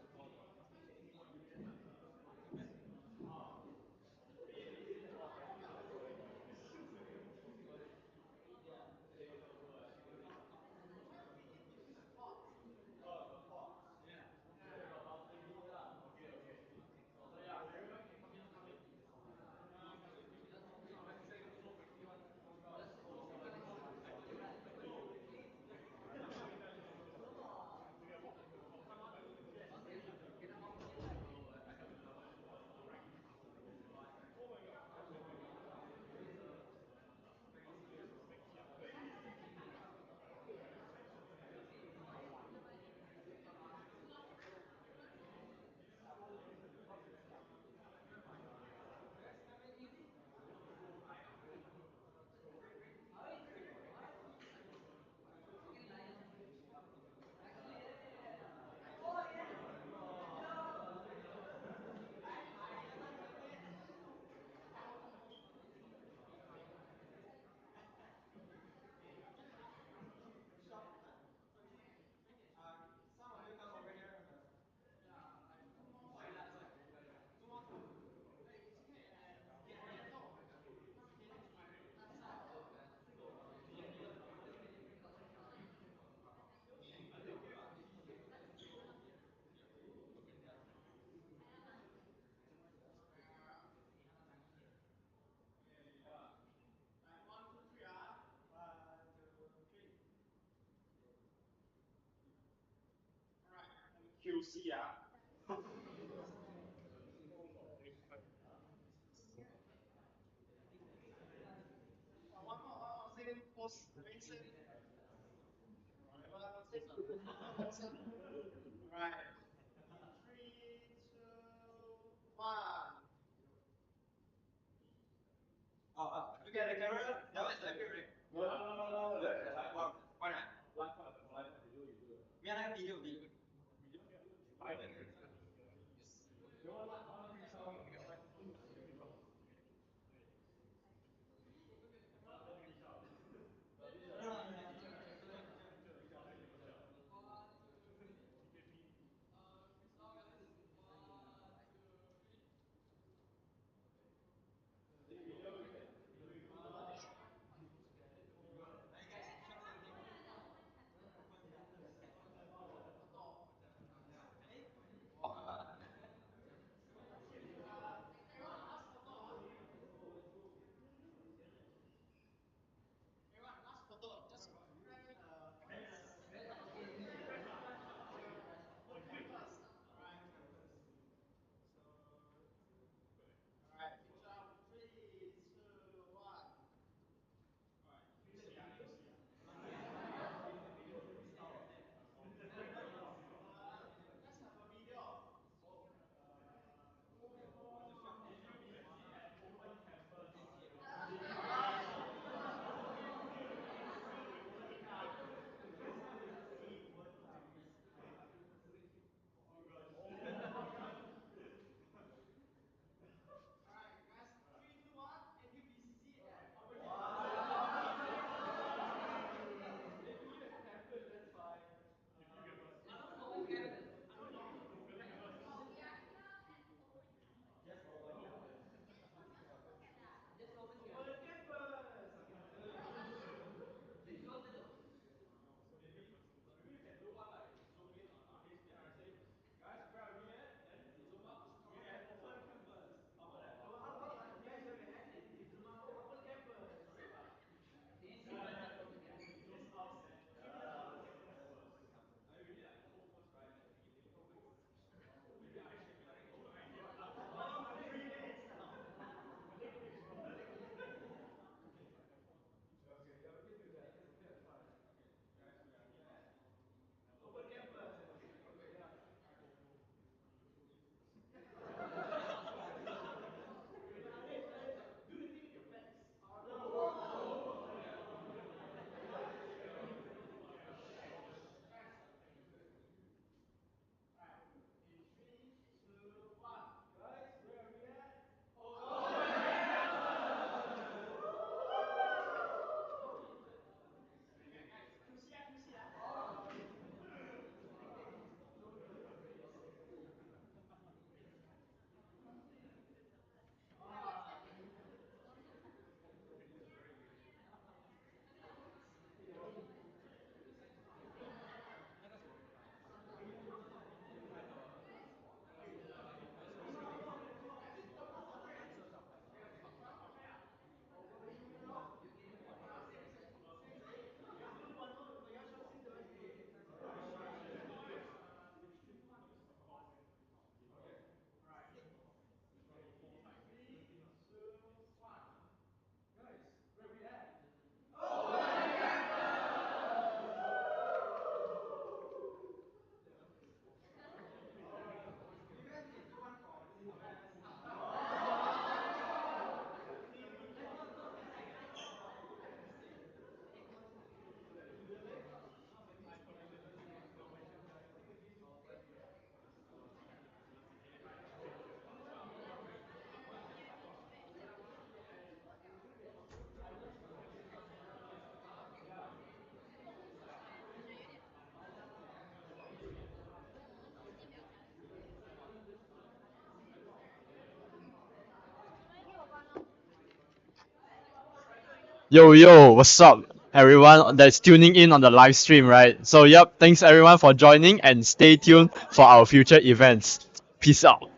A: Yo, what's up, everyone that's tuning in on the live stream, right? So, yep, thanks everyone for joining and stay tuned for our future events. Peace out.